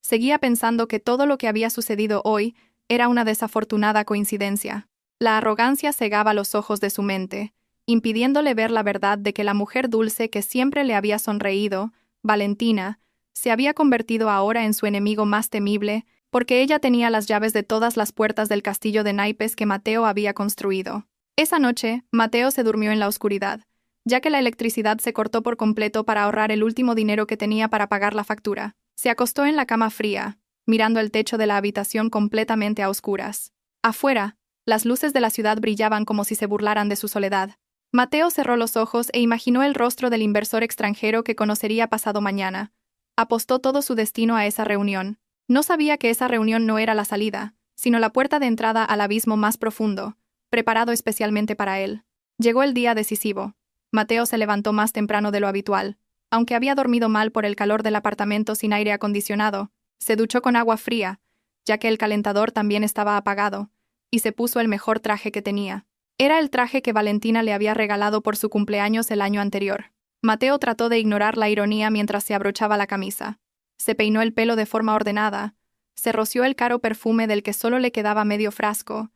Seguía pensando que todo lo que había sucedido hoy era una desafortunada coincidencia. La arrogancia cegaba los ojos de su mente, impidiéndole ver la verdad de que la mujer dulce que siempre le había sonreído, Valentina, se había convertido ahora en su enemigo más temible, porque ella tenía las llaves de todas las puertas del castillo de naipes que Mateo había construido. Esa noche, Mateo se durmió en la oscuridad, ya que la electricidad se cortó por completo para ahorrar el último dinero que tenía para pagar la factura. Se acostó en la cama fría, mirando el techo de la habitación completamente a oscuras. Afuera, las luces de la ciudad brillaban como si se burlaran de su soledad. Mateo cerró los ojos e imaginó el rostro del inversor extranjero que conocería pasado mañana. Apostó todo su destino a esa reunión. No sabía que esa reunión no era la salida, sino la puerta de entrada al abismo más profundo, preparado especialmente para él. Llegó el día decisivo. Mateo se levantó más temprano de lo habitual. Aunque había dormido mal por el calor del apartamento sin aire acondicionado, se duchó con agua fría, ya que el calentador también estaba apagado, y se puso el mejor traje que tenía. Era el traje que Valentina le había regalado por su cumpleaños el año anterior. Mateo trató de ignorar la ironía mientras se abrochaba la camisa. Se peinó el pelo de forma ordenada, se roció el caro perfume del que solo le quedaba medio frasco,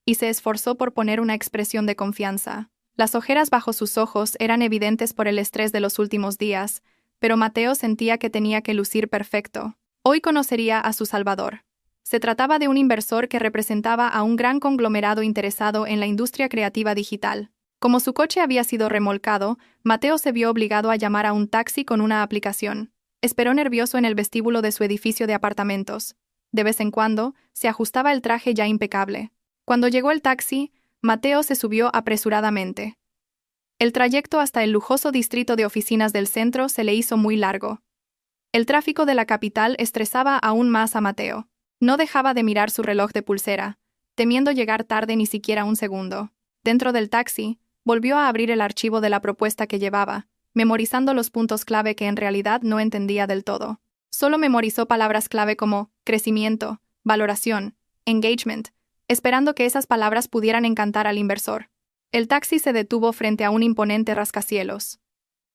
y se esforzó por poner una expresión de confianza. Las ojeras bajo sus ojos eran evidentes por el estrés de los últimos días, pero Mateo sentía que tenía que lucir perfecto. Hoy conocería a su salvador. Se trataba de un inversor que representaba a un gran conglomerado interesado en la industria creativa digital. Como su coche había sido remolcado, Mateo se vio obligado a llamar a un taxi con una aplicación. Esperó nervioso en el vestíbulo de su edificio de apartamentos. De vez en cuando, se ajustaba el traje ya impecable. Cuando llegó el taxi, Mateo se subió apresuradamente. El trayecto hasta el lujoso distrito de oficinas del centro se le hizo muy largo. El tráfico de la capital estresaba aún más a Mateo. No dejaba de mirar su reloj de pulsera, temiendo llegar tarde ni siquiera un segundo. Dentro del taxi, volvió a abrir el archivo de la propuesta que llevaba, memorizando los puntos clave que en realidad no entendía del todo. Solo memorizó palabras clave como crecimiento, valoración, engagement, esperando que esas palabras pudieran encantar al inversor. El taxi se detuvo frente a un imponente rascacielos.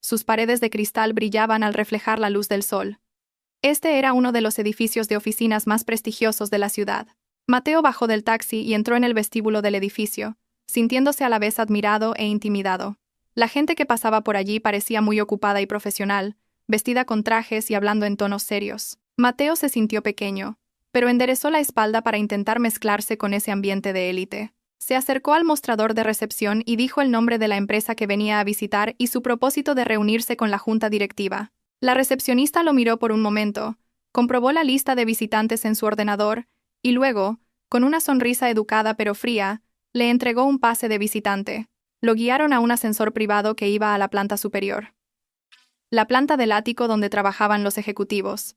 Sus paredes de cristal brillaban al reflejar la luz del sol. Este era uno de los edificios de oficinas más prestigiosos de la ciudad. Mateo bajó del taxi y entró en el vestíbulo del edificio, sintiéndose a la vez admirado e intimidado. La gente que pasaba por allí parecía muy ocupada y profesional, vestida con trajes y hablando en tonos serios. Mateo se sintió pequeño, pero enderezó la espalda para intentar mezclarse con ese ambiente de élite. Se acercó al mostrador de recepción y dijo el nombre de la empresa que venía a visitar y su propósito de reunirse con la junta directiva. La recepcionista lo miró por un momento, comprobó la lista de visitantes en su ordenador y luego, con una sonrisa educada pero fría, le entregó un pase de visitante. Lo guiaron a un ascensor privado que iba a la planta superior. La planta del ático donde trabajaban los ejecutivos.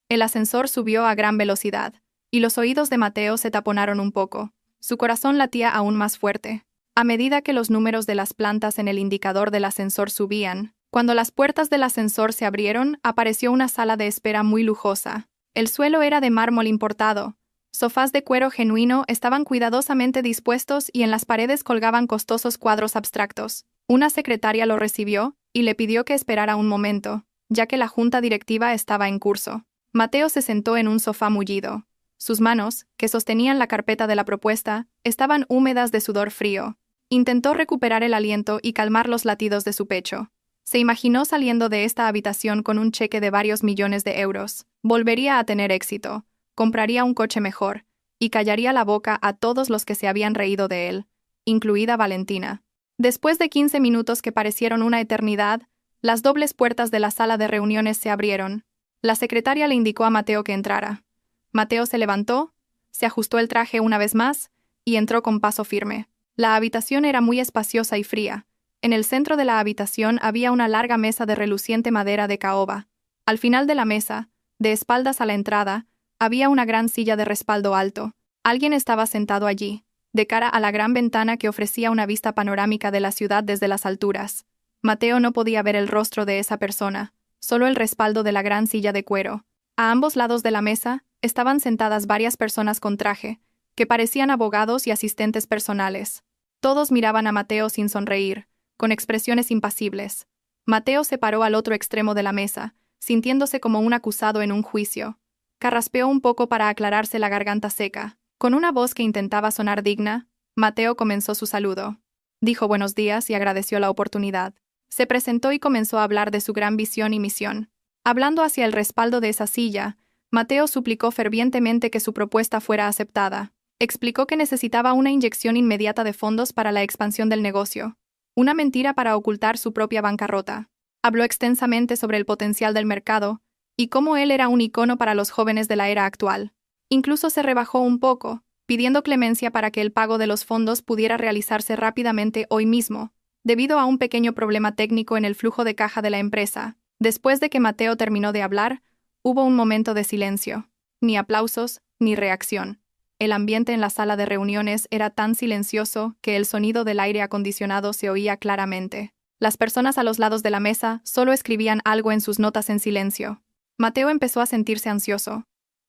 El ascensor subió a gran velocidad, y los oídos de Mateo se taponaron un poco. Su corazón latía aún más fuerte. A medida que los números de las plantas en el indicador del ascensor subían, cuando las puertas del ascensor se abrieron, apareció una sala de espera muy lujosa. El suelo era de mármol importado. Sofás de cuero genuino estaban cuidadosamente dispuestos y en las paredes colgaban costosos cuadros abstractos. Una secretaria lo recibió y le pidió que esperara un momento, ya que la junta directiva estaba en curso. Mateo se sentó en un sofá mullido. Sus manos, que sostenían la carpeta de la propuesta, estaban húmedas de sudor frío. Intentó recuperar el aliento y calmar los latidos de su pecho. Se imaginó saliendo de esta habitación con un cheque de varios millones de euros. Volvería a tener éxito, compraría un coche mejor, y callaría la boca a todos los que se habían reído de él, incluida Valentina. Después de 15 minutos que parecieron una eternidad, las dobles puertas de la sala de reuniones se abrieron, La secretaria le indicó a Mateo que entrara. Mateo se levantó, se ajustó el traje una vez más y entró con paso firme. La habitación era muy espaciosa y fría. En el centro de la habitación había una larga mesa de reluciente madera de caoba. Al final de la mesa, de espaldas a la entrada, había una gran silla de respaldo alto. Alguien estaba sentado allí, de cara a la gran ventana que ofrecía una vista panorámica de la ciudad desde las alturas. Mateo no podía ver el rostro de esa persona, solo el respaldo de la gran silla de cuero. A ambos lados de la mesa estaban sentadas varias personas con traje, que parecían abogados y asistentes personales. Todos miraban a Mateo sin sonreír, con expresiones impasibles. Mateo se paró al otro extremo de la mesa, sintiéndose como un acusado en un juicio. Carraspeó un poco para aclararse la garganta seca. Con una voz que intentaba sonar digna, Mateo comenzó su saludo. Dijo buenos días y agradeció la oportunidad. Se presentó y comenzó a hablar de su gran visión y misión. Hablando hacia el respaldo de esa silla, Mateo suplicó fervientemente que su propuesta fuera aceptada. Explicó que necesitaba una inyección inmediata de fondos para la expansión del negocio, una mentira para ocultar su propia bancarrota. Habló extensamente sobre el potencial del mercado y cómo él era un icono para los jóvenes de la era actual. Incluso se rebajó un poco, pidiendo clemencia para que el pago de los fondos pudiera realizarse rápidamente hoy mismo, debido a un pequeño problema técnico en el flujo de caja de la empresa. Después de que Mateo terminó de hablar, hubo un momento de silencio. Ni aplausos, ni reacción. El ambiente en la sala de reuniones era tan silencioso que el sonido del aire acondicionado se oía claramente. Las personas a los lados de la mesa solo escribían algo en sus notas en silencio. Mateo empezó a sentirse ansioso.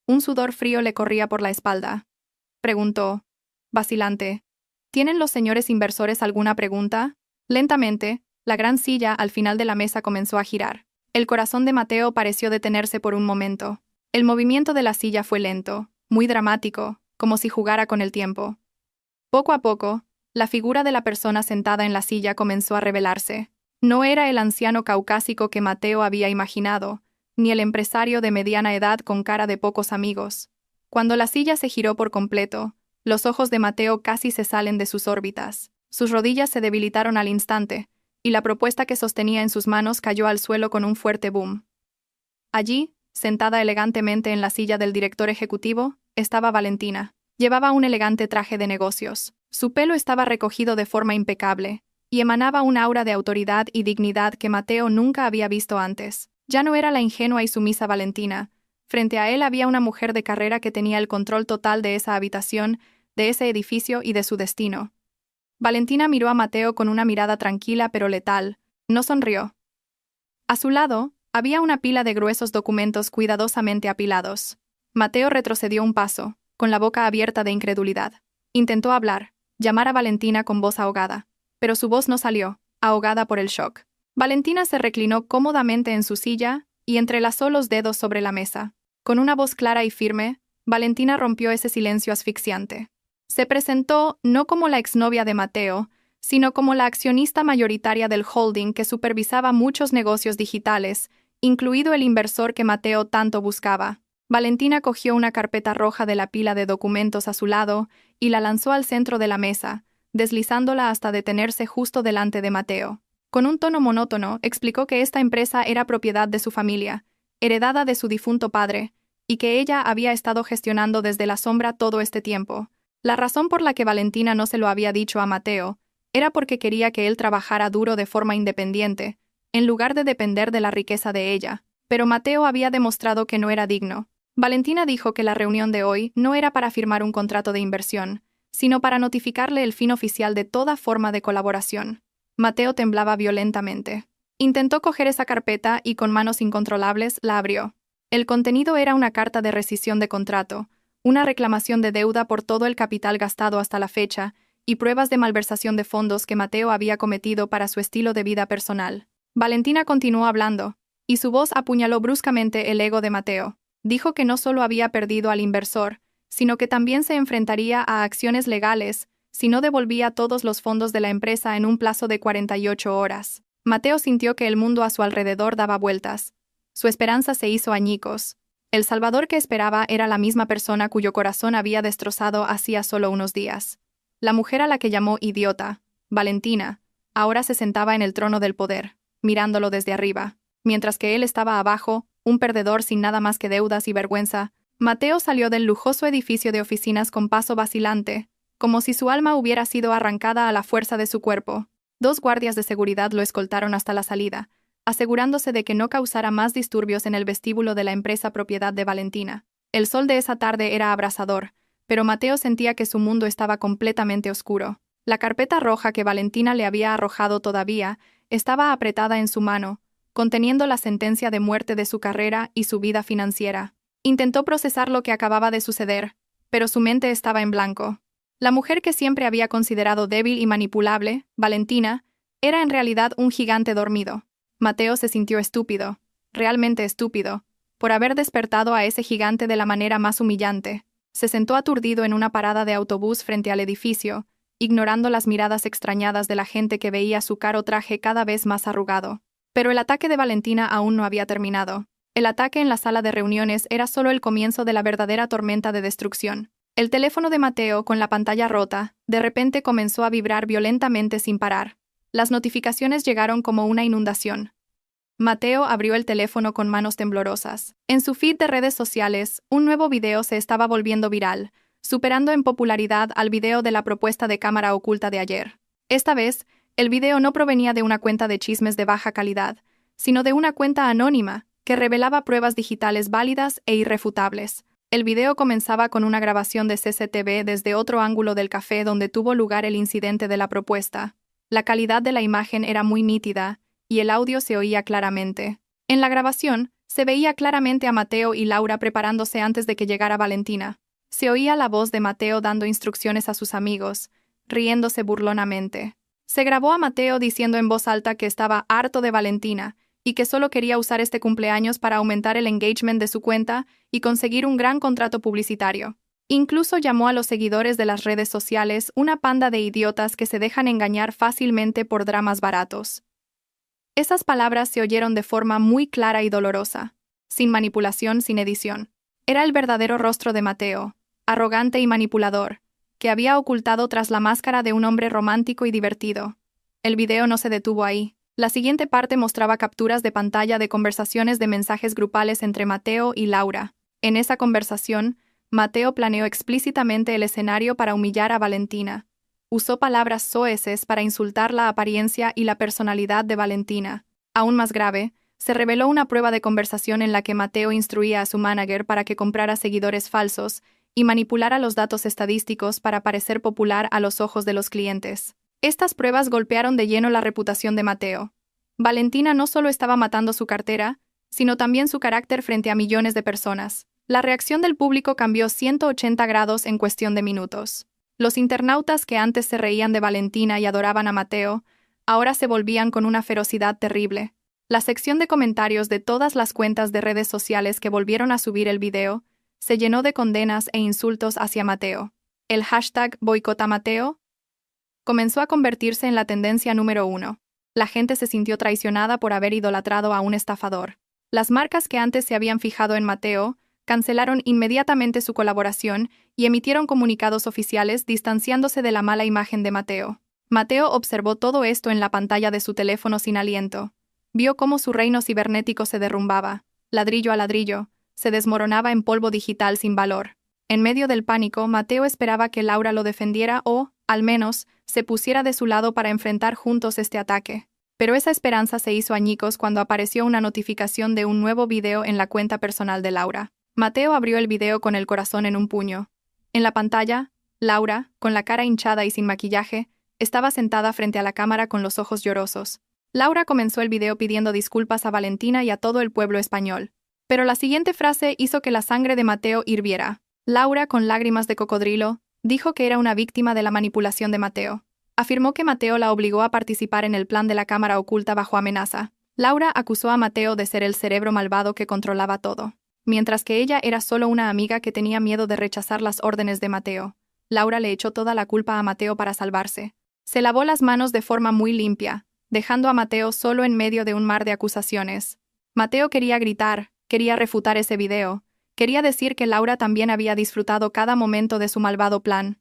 Un sudor frío le corría por la espalda. Preguntó, vacilante, ¿tienen los señores inversores alguna pregunta? Lentamente, la gran silla al final de la mesa comenzó a girar. El corazón de Mateo pareció detenerse por un momento. El movimiento de la silla fue lento, muy dramático, como si jugara con el tiempo. Poco a poco, la figura de la persona sentada en la silla comenzó a revelarse. No era el anciano caucásico que Mateo había imaginado, ni el empresario de mediana edad con cara de pocos amigos. Cuando la silla se giró por completo, los ojos de Mateo casi se salen de sus órbitas. Sus rodillas se debilitaron al instante, y la propuesta que sostenía en sus manos cayó al suelo con un fuerte boom. Allí, sentada elegantemente en la silla del director ejecutivo, estaba Valentina. Llevaba un elegante traje de negocios. Su pelo estaba recogido de forma impecable, y emanaba un aura de autoridad y dignidad que Mateo nunca había visto antes. Ya no era la ingenua y sumisa Valentina. Frente a él había una mujer de carrera que tenía el control total de esa habitación, de ese edificio y de su destino. Valentina miró a Mateo con una mirada tranquila pero letal. No sonrió. A su lado, había una pila de gruesos documentos cuidadosamente apilados. Mateo retrocedió un paso, con la boca abierta de incredulidad. Intentó hablar, llamar a Valentina con voz ahogada, pero su voz no salió, ahogada por el shock. Valentina se reclinó cómodamente en su silla y entrelazó los dedos sobre la mesa. Con una voz clara y firme, Valentina rompió ese silencio asfixiante. Se presentó no como la exnovia de Mateo, sino como la accionista mayoritaria del holding que supervisaba muchos negocios digitales, incluido el inversor que Mateo tanto buscaba. Valentina cogió una carpeta roja de la pila de documentos a su lado y la lanzó al centro de la mesa, deslizándola hasta detenerse justo delante de Mateo. Con un tono monótono, explicó que esta empresa era propiedad de su familia, heredada de su difunto padre, y que ella había estado gestionando desde la sombra todo este tiempo. La razón por la que Valentina no se lo había dicho a Mateo era porque quería que él trabajara duro de forma independiente, en lugar de depender de la riqueza de ella. Pero Mateo había demostrado que no era digno. Valentina dijo que la reunión de hoy no era para firmar un contrato de inversión, sino para notificarle el fin oficial de toda forma de colaboración. Mateo temblaba violentamente. Intentó coger esa carpeta y con manos incontrolables la abrió. El contenido era una carta de rescisión de contrato, una reclamación de deuda por todo el capital gastado hasta la fecha y pruebas de malversación de fondos que Mateo había cometido para su estilo de vida personal. Valentina continuó hablando, y su voz apuñaló bruscamente el ego de Mateo. Dijo que no solo había perdido al inversor, sino que también se enfrentaría a acciones legales si no devolvía todos los fondos de la empresa en un plazo de 48 horas. Mateo sintió que el mundo a su alrededor daba vueltas. Su esperanza se hizo añicos. El salvador que esperaba era la misma persona cuyo corazón había destrozado hacía solo unos días. La mujer a la que llamó idiota, Valentina, ahora se sentaba en el trono del poder, mirándolo desde arriba, mientras que él estaba abajo, un perdedor sin nada más que deudas y vergüenza. Mateo salió del lujoso edificio de oficinas con paso vacilante, como si su alma hubiera sido arrancada a la fuerza de su cuerpo. 2 guardias de seguridad lo escoltaron hasta la salida, asegurándose de que no causara más disturbios en el vestíbulo de la empresa propiedad de Valentina. El sol de esa tarde era abrasador, pero Mateo sentía que su mundo estaba completamente oscuro. La carpeta roja que Valentina le había arrojado todavía estaba apretada en su mano, conteniendo la sentencia de muerte de su carrera y su vida financiera. Intentó procesar lo que acababa de suceder, pero su mente estaba en blanco. La mujer que siempre había considerado débil y manipulable, Valentina, era en realidad un gigante dormido. Mateo se sintió estúpido, realmente estúpido, por haber despertado a ese gigante de la manera más humillante. Se sentó aturdido en una parada de autobús frente al edificio, ignorando las miradas extrañadas de la gente que veía su caro traje cada vez más arrugado. Pero el ataque de Valentina aún no había terminado. El ataque en la sala de reuniones era solo el comienzo de la verdadera tormenta de destrucción. El teléfono de Mateo, con la pantalla rota, de repente comenzó a vibrar violentamente sin parar. Las notificaciones llegaron como una inundación. Mateo abrió el teléfono con manos temblorosas. En su feed de redes sociales, un nuevo video se estaba volviendo viral, superando en popularidad al video de la propuesta de cámara oculta de ayer. Esta vez, el video no provenía de una cuenta de chismes de baja calidad, sino de una cuenta anónima, que revelaba pruebas digitales válidas e irrefutables. El video comenzaba con una grabación de CCTV desde otro ángulo del café donde tuvo lugar el incidente de la propuesta. La calidad de la imagen era muy nítida, y el audio se oía claramente. En la grabación, se veía claramente a Mateo y Laura preparándose antes de que llegara Valentina. Se oía la voz de Mateo dando instrucciones a sus amigos, riéndose burlonamente. Se grabó a Mateo diciendo en voz alta que estaba harto de Valentina, y que solo quería usar este cumpleaños para aumentar el engagement de su cuenta y conseguir un gran contrato publicitario. Incluso llamó a los seguidores de las redes sociales una panda de idiotas que se dejan engañar fácilmente por dramas baratos. Esas palabras se oyeron de forma muy clara y dolorosa, sin manipulación, sin edición. Era el verdadero rostro de Mateo, arrogante y manipulador, que había ocultado tras la máscara de un hombre romántico y divertido. El video no se detuvo ahí. La siguiente parte mostraba capturas de pantalla de conversaciones de mensajes grupales entre Mateo y Laura. En esa conversación, Mateo planeó explícitamente el escenario para humillar a Valentina. Usó palabras soeces para insultar la apariencia y la personalidad de Valentina. Aún más grave, se reveló una prueba de conversación en la que Mateo instruía a su manager para que comprara seguidores falsos y manipulara los datos estadísticos para parecer popular a los ojos de los clientes. Estas pruebas golpearon de lleno la reputación de Mateo. Valentina no solo estaba matando su cartera, sino también su carácter frente a millones de personas. La reacción del público cambió 180 grados en cuestión de minutos. Los internautas que antes se reían de Valentina y adoraban a Mateo, ahora se volvían con una ferocidad terrible. La sección de comentarios de todas las cuentas de redes sociales que volvieron a subir el video se llenó de condenas e insultos hacia Mateo. El hashtag #boicotamateo comenzó a convertirse en la tendencia número 1. La gente se sintió traicionada por haber idolatrado a un estafador. Las marcas que antes se habían fijado en Mateo cancelaron inmediatamente su colaboración y emitieron comunicados oficiales distanciándose de la mala imagen de Mateo. Mateo observó todo esto en la pantalla de su teléfono sin aliento. Vio cómo su reino cibernético se derrumbaba, ladrillo a ladrillo, se desmoronaba en polvo digital sin valor. En medio del pánico, Mateo esperaba que Laura lo defendiera o, al menos, se pusiera de su lado para enfrentar juntos este ataque. Pero esa esperanza se hizo añicos cuando apareció una notificación de un nuevo video en la cuenta personal de Laura. Mateo abrió el video con el corazón en un puño. En la pantalla, Laura, con la cara hinchada y sin maquillaje, estaba sentada frente a la cámara con los ojos llorosos. Laura comenzó el video pidiendo disculpas a Valentina y a todo el pueblo español. Pero la siguiente frase hizo que la sangre de Mateo hirviera. Laura, con lágrimas de cocodrilo, dijo que era una víctima de la manipulación de Mateo. Afirmó que Mateo la obligó a participar en el plan de la cámara oculta bajo amenaza. Laura acusó a Mateo de ser el cerebro malvado que controlaba todo. Mientras que ella era solo una amiga que tenía miedo de rechazar las órdenes de Mateo, Laura le echó toda la culpa a Mateo para salvarse. Se lavó las manos de forma muy limpia, dejando a Mateo solo en medio de un mar de acusaciones. Mateo quería gritar, quería refutar ese video, quería decir que Laura también había disfrutado cada momento de su malvado plan.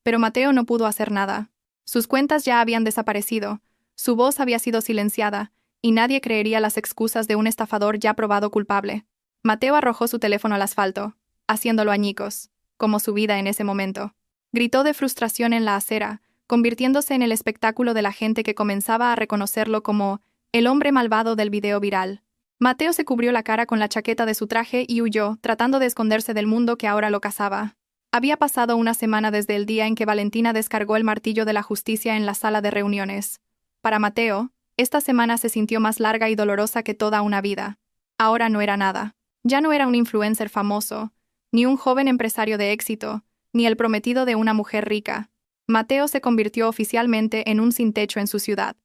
Pero Mateo no pudo hacer nada. Sus cuentas ya habían desaparecido, su voz había sido silenciada, y nadie creería las excusas de un estafador ya probado culpable. Mateo arrojó su teléfono al asfalto, haciéndolo añicos, como su vida en ese momento. Gritó de frustración en la acera, convirtiéndose en el espectáculo de la gente que comenzaba a reconocerlo como el hombre malvado del video viral. Mateo se cubrió la cara con la chaqueta de su traje y huyó, tratando de esconderse del mundo que ahora lo cazaba. Había pasado una semana desde el día en que Valentina descargó el martillo de la justicia en la sala de reuniones. Para Mateo, esta semana se sintió más larga y dolorosa que toda una vida. Ahora no era nada. Ya no era un influencer famoso, ni un joven empresario de éxito, ni el prometido de una mujer rica. Mateo se convirtió oficialmente en un sin techo en su ciudad.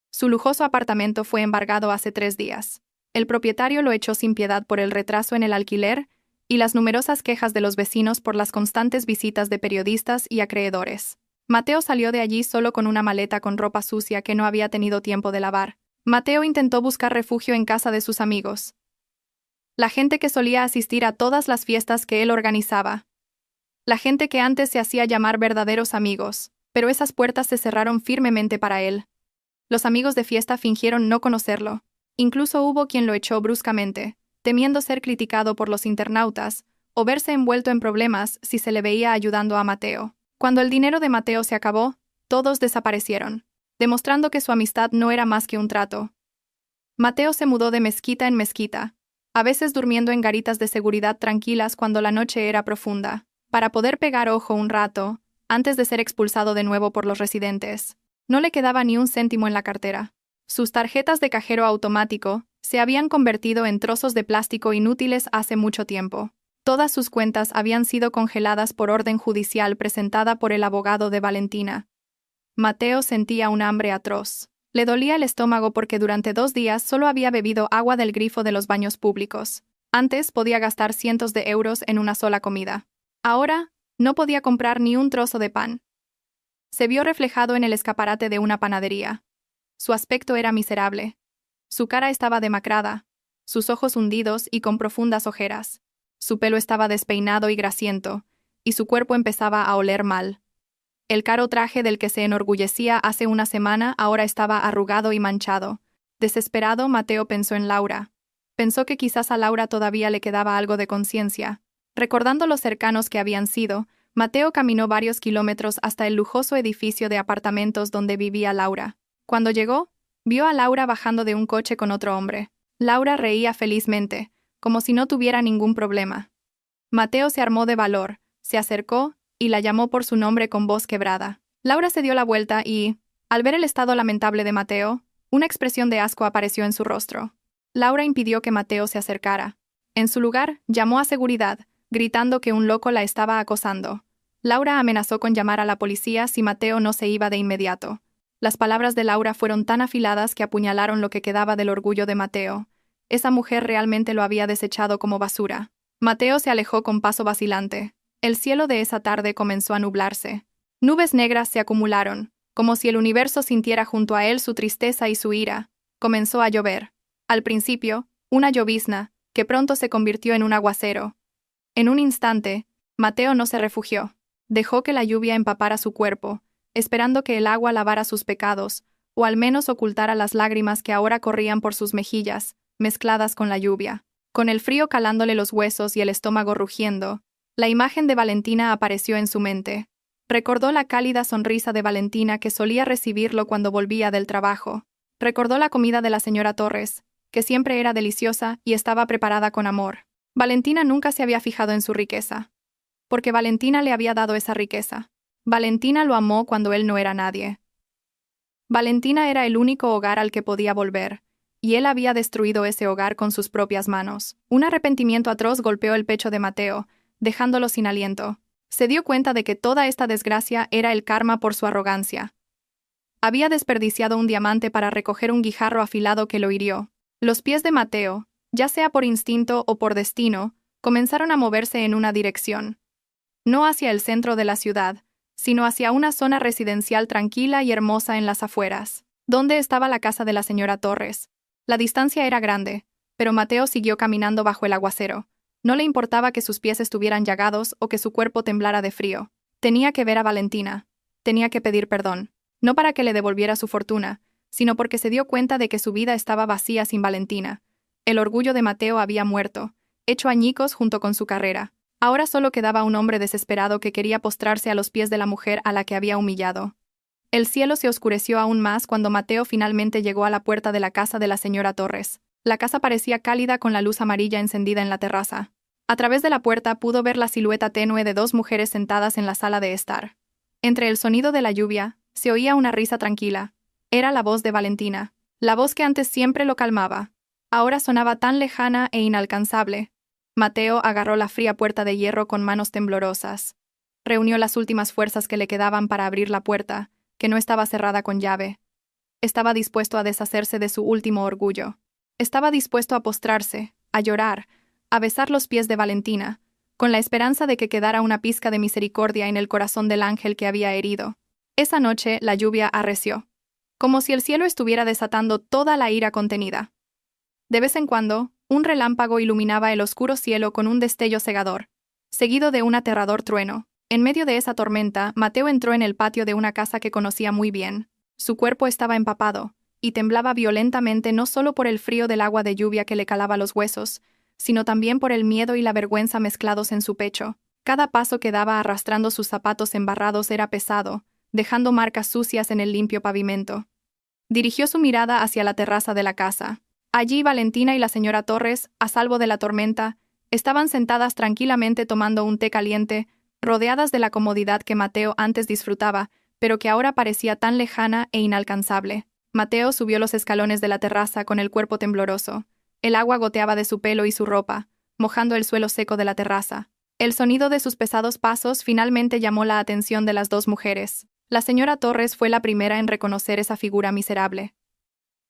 Su lujoso apartamento fue embargado hace 3 días. El propietario lo echó sin piedad por el retraso en el alquiler y las numerosas quejas de los vecinos por las constantes visitas de periodistas y acreedores. Mateo salió de allí solo con una maleta con ropa sucia que no había tenido tiempo de lavar. Mateo intentó buscar refugio en casa de sus amigos. La gente que solía asistir a todas las fiestas que él organizaba. La gente que antes se hacía llamar verdaderos amigos, pero esas puertas se cerraron firmemente para él. Los amigos de fiesta fingieron no conocerlo. Incluso hubo quien lo echó bruscamente, temiendo ser criticado por los internautas o verse envuelto en problemas si se le veía ayudando a Mateo. Cuando el dinero de Mateo se acabó, todos desaparecieron, demostrando que su amistad no era más que un trato. Mateo se mudó de mezquita en mezquita, a veces durmiendo en garitas de seguridad tranquilas cuando la noche era profunda, para poder pegar ojo un rato, antes de ser expulsado de nuevo por los residentes. No le quedaba ni un céntimo en la cartera. Sus tarjetas de cajero automático se habían convertido en trozos de plástico inútiles hace mucho tiempo. Todas sus cuentas habían sido congeladas por orden judicial presentada por el abogado de Valentina. Mateo sentía un hambre atroz. Le dolía el estómago porque durante 2 días solo había bebido agua del grifo de los baños públicos. Antes podía gastar cientos de euros en una sola comida. Ahora, no podía comprar ni un trozo de pan. Se vio reflejado en el escaparate de una panadería. Su aspecto era miserable. Su cara estaba demacrada, sus ojos hundidos y con profundas ojeras. Su pelo estaba despeinado y grasiento, y su cuerpo empezaba a oler mal. El caro traje del que se enorgullecía hace una semana ahora estaba arrugado y manchado. Desesperado, Mateo pensó en Laura. Pensó que quizás a Laura todavía le quedaba algo de conciencia. Recordando lo cercanos que habían sido, Mateo caminó varios kilómetros hasta el lujoso edificio de apartamentos donde vivía Laura. Cuando llegó, vio a Laura bajando de un coche con otro hombre. Laura reía felizmente, como si no tuviera ningún problema. Mateo se armó de valor, se acercó y la llamó por su nombre con voz quebrada. Laura se dio la vuelta y, al ver el estado lamentable de Mateo, una expresión de asco apareció en su rostro. Laura impidió que Mateo se acercara. En su lugar, llamó a seguridad, gritando que un loco la estaba acosando. Laura amenazó con llamar a la policía si Mateo no se iba de inmediato. Las palabras de Laura fueron tan afiladas que apuñalaron lo que quedaba del orgullo de Mateo. Esa mujer realmente lo había desechado como basura. Mateo se alejó con paso vacilante. El cielo de esa tarde comenzó a nublarse. Nubes negras se acumularon, como si el universo sintiera junto a él su tristeza y su ira. Comenzó a llover. Al principio, una llovizna, que pronto se convirtió en un aguacero. En un instante, Mateo no se refugió. Dejó que la lluvia empapara su cuerpo, esperando que el agua lavara sus pecados, o al menos ocultara las lágrimas que ahora corrían por sus mejillas, mezcladas con la lluvia. Con el frío calándole los huesos y el estómago rugiendo, la imagen de Valentina apareció en su mente. Recordó la cálida sonrisa de Valentina que solía recibirlo cuando volvía del trabajo. Recordó la comida de la señora Torres, que siempre era deliciosa y estaba preparada con amor. Valentina nunca se había fijado en su riqueza, porque Valentina le había dado esa riqueza. Valentina lo amó cuando él no era nadie. Valentina era el único hogar al que podía volver, y él había destruido ese hogar con sus propias manos. Un arrepentimiento atroz golpeó el pecho de Mateo, dejándolo sin aliento. Se dio cuenta de que toda esta desgracia era el karma por su arrogancia. Había desperdiciado un diamante para recoger un guijarro afilado que lo hirió. Los pies de Mateo, ya sea por instinto o por destino, comenzaron a moverse en una dirección. No hacia el centro de la ciudad, sino hacia una zona residencial tranquila y hermosa en las afueras, donde estaba la casa de la señora Torres. La distancia era grande, pero Mateo siguió caminando bajo el aguacero. No le importaba que sus pies estuvieran llagados o que su cuerpo temblara de frío. Tenía que ver a Valentina. Tenía que pedir perdón. No para que le devolviera su fortuna, sino porque se dio cuenta de que su vida estaba vacía sin Valentina. El orgullo de Mateo había muerto, hecho añicos junto con su carrera. Ahora solo quedaba un hombre desesperado que quería postrarse a los pies de la mujer a la que había humillado. El cielo se oscureció aún más cuando Mateo finalmente llegó a la puerta de la casa de la señora Torres. La casa parecía cálida con la luz amarilla encendida en la terraza. A través de la puerta pudo ver la silueta tenue de dos mujeres sentadas en la sala de estar. Entre el sonido de la lluvia, se oía una risa tranquila. Era la voz de Valentina. La voz que antes siempre lo calmaba. Ahora sonaba tan lejana e inalcanzable. Mateo agarró la fría puerta de hierro con manos temblorosas. Reunió las últimas fuerzas que le quedaban para abrir la puerta, que no estaba cerrada con llave. Estaba dispuesto a deshacerse de su último orgullo. Estaba dispuesto a postrarse, a llorar, a besar los pies de Valentina, con la esperanza de que quedara una pizca de misericordia en el corazón del ángel que había herido. Esa noche la lluvia arreció, como si el cielo estuviera desatando toda la ira contenida. De vez en cuando, un relámpago iluminaba el oscuro cielo con un destello cegador, seguido de un aterrador trueno. En medio de esa tormenta, Mateo entró en el patio de una casa que conocía muy bien. Su cuerpo estaba empapado, y temblaba violentamente no solo por el frío del agua de lluvia que le calaba los huesos, sino también por el miedo y la vergüenza mezclados en su pecho. Cada paso que daba arrastrando sus zapatos embarrados era pesado, dejando marcas sucias en el limpio pavimento. Dirigió su mirada hacia la terraza de la casa. Allí Valentina y la señora Torres, a salvo de la tormenta, estaban sentadas tranquilamente tomando un té caliente, rodeadas de la comodidad que Mateo antes disfrutaba, pero que ahora parecía tan lejana e inalcanzable. Mateo subió los escalones de la terraza con el cuerpo tembloroso. El agua goteaba de su pelo y su ropa, mojando el suelo seco de la terraza. El sonido de sus pesados pasos finalmente llamó la atención de las dos mujeres. La señora Torres fue la primera en reconocer esa figura miserable.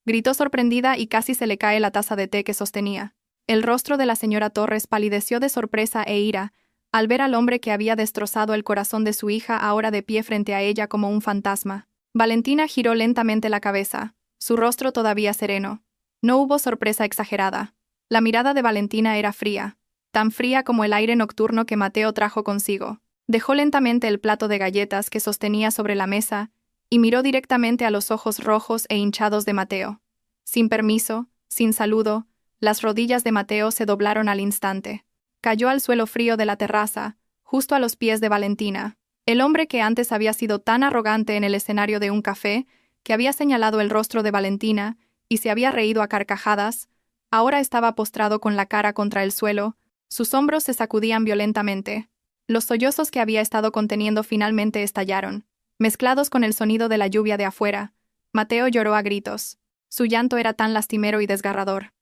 Gritó sorprendida y casi se le cae la taza de té que sostenía. El rostro de la señora Torres palideció de sorpresa e ira, al ver al hombre que había destrozado el corazón de su hija ahora de pie frente a ella como un fantasma. Valentina giró lentamente la cabeza, su rostro todavía sereno. No hubo sorpresa exagerada. La mirada de Valentina era fría, tan fría como el aire nocturno que Mateo trajo consigo. Dejó lentamente el plato de galletas que sostenía sobre la mesa y miró directamente a los ojos rojos e hinchados de Mateo. Sin permiso, sin saludo, las rodillas de Mateo se doblaron al instante. Cayó al suelo frío de la terraza, justo a los pies de Valentina. El hombre que antes había sido tan arrogante en el escenario de un café, que había señalado el rostro de Valentina y se había reído a carcajadas, ahora estaba postrado con la cara contra el suelo, sus hombros se sacudían violentamente. Los sollozos que había estado conteniendo finalmente estallaron, mezclados con el sonido de la lluvia de afuera. Mateo lloró a gritos. Su llanto era tan lastimero y desgarrador.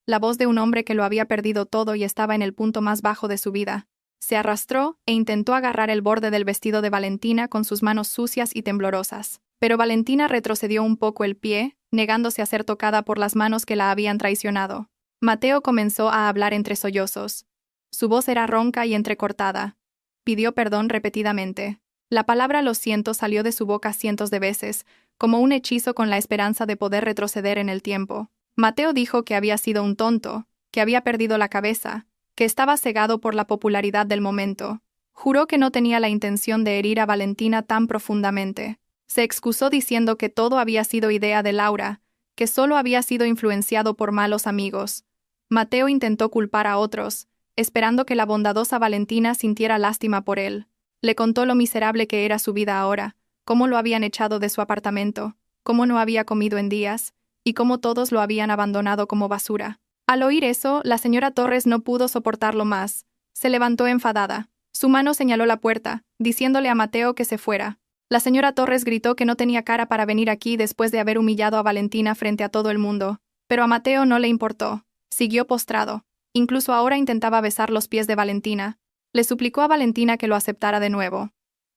La voz de un hombre que lo había perdido todo y estaba en el punto más bajo de su vida. Se arrastró e intentó agarrar el borde del vestido de Valentina con sus manos sucias y temblorosas. Pero Valentina retrocedió un poco el pie, negándose a ser tocada por las manos que la habían traicionado. Mateo comenzó a hablar entre sollozos. Su voz era ronca y entrecortada. Pidió perdón repetidamente. La palabra lo siento salió de su boca cientos de veces, como un hechizo con la esperanza de poder retroceder en el tiempo. Mateo dijo que había sido un tonto, que había perdido la cabeza, que estaba cegado por la popularidad del momento. Juró que no tenía la intención de herir a Valentina tan profundamente. Se excusó diciendo que todo había sido idea de Laura, que solo había sido influenciado por malos amigos. Mateo intentó culpar a otros, esperando que la bondadosa Valentina sintiera lástima por él. Le contó lo miserable que era su vida ahora, cómo lo habían echado de su apartamento, cómo no había comido en días, y cómo todos lo habían abandonado como basura. Al oír eso, la señora Torres no pudo soportarlo más. Se levantó enfadada. Su mano señaló la puerta, diciéndole a Mateo que se fuera. La señora Torres gritó que no tenía cara para venir aquí después de haber humillado a Valentina frente a todo el mundo, pero a Mateo no le importó. Siguió postrado. Incluso ahora intentaba besar los pies de Valentina. Le suplicó a Valentina que lo aceptara de nuevo.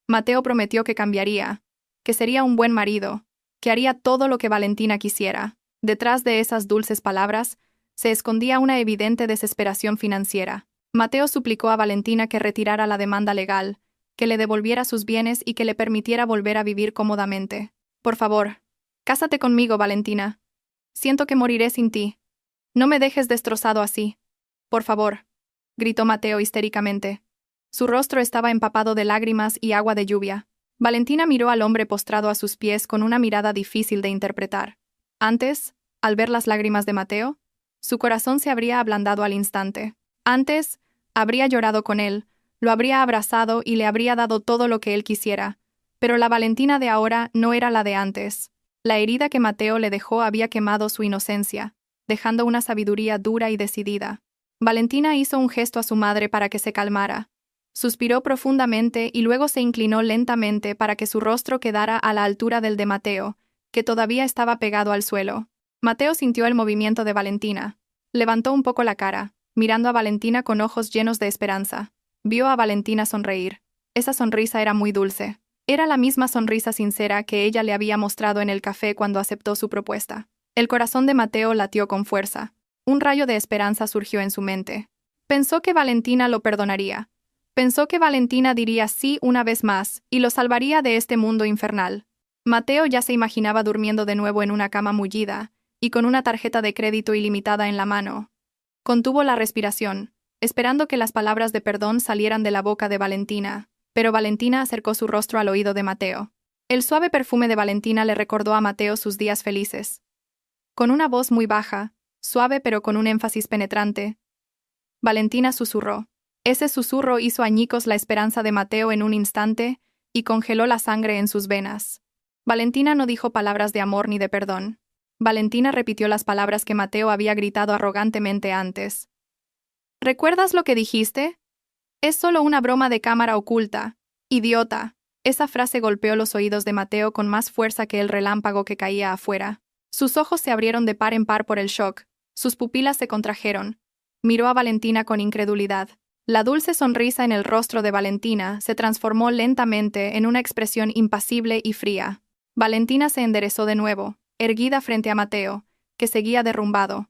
Mateo prometió que cambiaría, que sería un buen marido, que haría todo lo que Valentina quisiera. Detrás de esas dulces palabras, se escondía una evidente desesperación financiera. Mateo suplicó a Valentina que retirara la demanda legal, que le devolviera sus bienes y que le permitiera volver a vivir cómodamente. Por favor, cásate conmigo, Valentina. Siento que moriré sin ti. No me dejes destrozado así. Por favor, gritó Mateo histéricamente. Su rostro estaba empapado de lágrimas y agua de lluvia. Valentina miró al hombre postrado a sus pies con una mirada difícil de interpretar. Antes, al ver las lágrimas de Mateo, su corazón se habría ablandado al instante. Antes, habría llorado con él, lo habría abrazado y le habría dado todo lo que él quisiera. Pero la Valentina de ahora no era la de antes. La herida que Mateo le dejó había quemado su inocencia, dejando una sabiduría dura y decidida. Valentina hizo un gesto a su madre para que se calmara. Suspiró profundamente y luego se inclinó lentamente para que su rostro quedara a la altura del de Mateo, que todavía estaba pegado al suelo. Mateo sintió el movimiento de Valentina. Levantó un poco la cara, mirando a Valentina con ojos llenos de esperanza. Vio a Valentina sonreír. Esa sonrisa era muy dulce. Era la misma sonrisa sincera que ella le había mostrado en el café cuando aceptó su propuesta. El corazón de Mateo latió con fuerza. Un rayo de esperanza surgió en su mente. Pensó que Valentina lo perdonaría. Pensó que Valentina diría sí una vez más y lo salvaría de este mundo infernal. Mateo ya se imaginaba durmiendo de nuevo en una cama mullida y con una tarjeta de crédito ilimitada en la mano. Contuvo la respiración, esperando que las palabras de perdón salieran de la boca de Valentina, pero Valentina acercó su rostro al oído de Mateo. El suave perfume de Valentina le recordó a Mateo sus días felices. Con una voz muy baja, suave pero con un énfasis penetrante, Valentina susurró. Ese susurro hizo añicos la esperanza de Mateo en un instante y congeló la sangre en sus venas. Valentina no dijo palabras de amor ni de perdón. Valentina repitió las palabras que Mateo había gritado arrogantemente antes. ¿Recuerdas lo que dijiste? Es solo una broma de cámara oculta. Idiota. Esa frase golpeó los oídos de Mateo con más fuerza que el relámpago que caía afuera. Sus ojos se abrieron de par en par por el shock. Sus pupilas se contrajeron. Miró a Valentina con incredulidad. La dulce sonrisa en el rostro de Valentina se transformó lentamente en una expresión impasible y fría. Valentina se enderezó de nuevo, erguida frente a Mateo, que seguía derrumbado.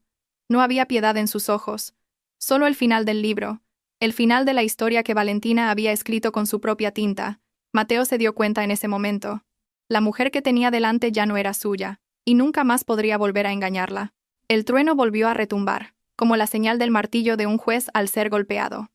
No había piedad en sus ojos. Solo el final del libro, el final de la historia que Valentina había escrito con su propia tinta. Mateo se dio cuenta en ese momento. La mujer que tenía delante ya no era suya, y nunca más podría volver a engañarla. El trueno volvió a retumbar, como la señal del martillo de un juez al ser golpeado.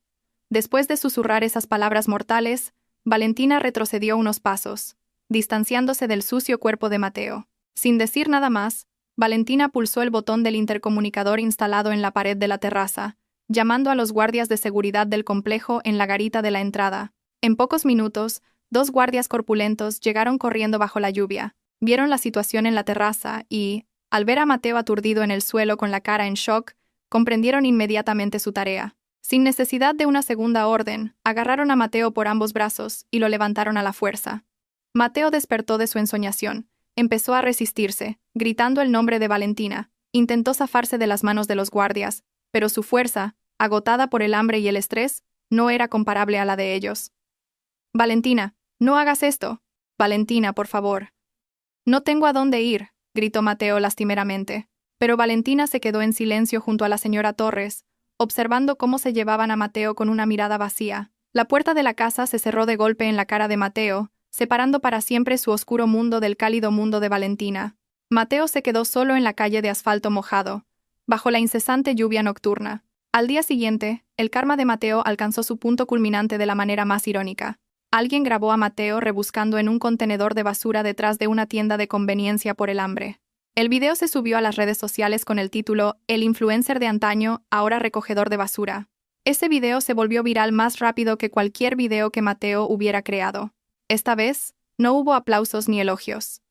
Después de susurrar esas palabras mortales, Valentina retrocedió unos pasos, distanciándose del sucio cuerpo de Mateo. Sin decir nada más, Valentina pulsó el botón del intercomunicador instalado en la pared de la terraza, llamando a los guardias de seguridad del complejo en la garita de la entrada. En pocos minutos, 2 guardias corpulentos llegaron corriendo bajo la lluvia, vieron la situación en la terraza y, al ver a Mateo aturdido en el suelo con la cara en shock, comprendieron inmediatamente su tarea. Sin necesidad de una segunda orden, agarraron a Mateo por ambos brazos y lo levantaron a la fuerza. Mateo despertó de su ensoñación, empezó a resistirse, gritando el nombre de Valentina. Intentó zafarse de las manos de los guardias, pero su fuerza, agotada por el hambre y el estrés, no era comparable a la de ellos. «Valentina, no hagas esto. Valentina, por favor». «No tengo a dónde ir», gritó Mateo lastimeramente. Pero Valentina se quedó en silencio junto a la señora Torres, observando cómo se llevaban a Mateo con una mirada vacía. La puerta de la casa se cerró de golpe en la cara de Mateo, separando para siempre su oscuro mundo del cálido mundo de Valentina. Mateo se quedó solo en la calle de asfalto mojado, bajo la incesante lluvia nocturna. Al día siguiente, el karma de Mateo alcanzó su punto culminante de la manera más irónica. Alguien grabó a Mateo rebuscando en un contenedor de basura detrás de una tienda de conveniencia por el hambre. El video se subió a las redes sociales con el título «El influencer de antaño, ahora recogedor de basura». Ese video se volvió viral más rápido que cualquier video que Mateo hubiera creado. Esta vez, no hubo aplausos ni elogios.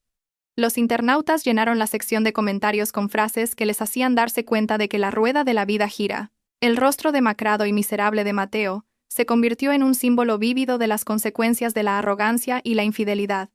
Los internautas llenaron la sección de comentarios con frases que les hacían darse cuenta de que la rueda de la vida gira. El rostro demacrado y miserable de Mateo se convirtió en un símbolo vívido de las consecuencias de la arrogancia y la infidelidad.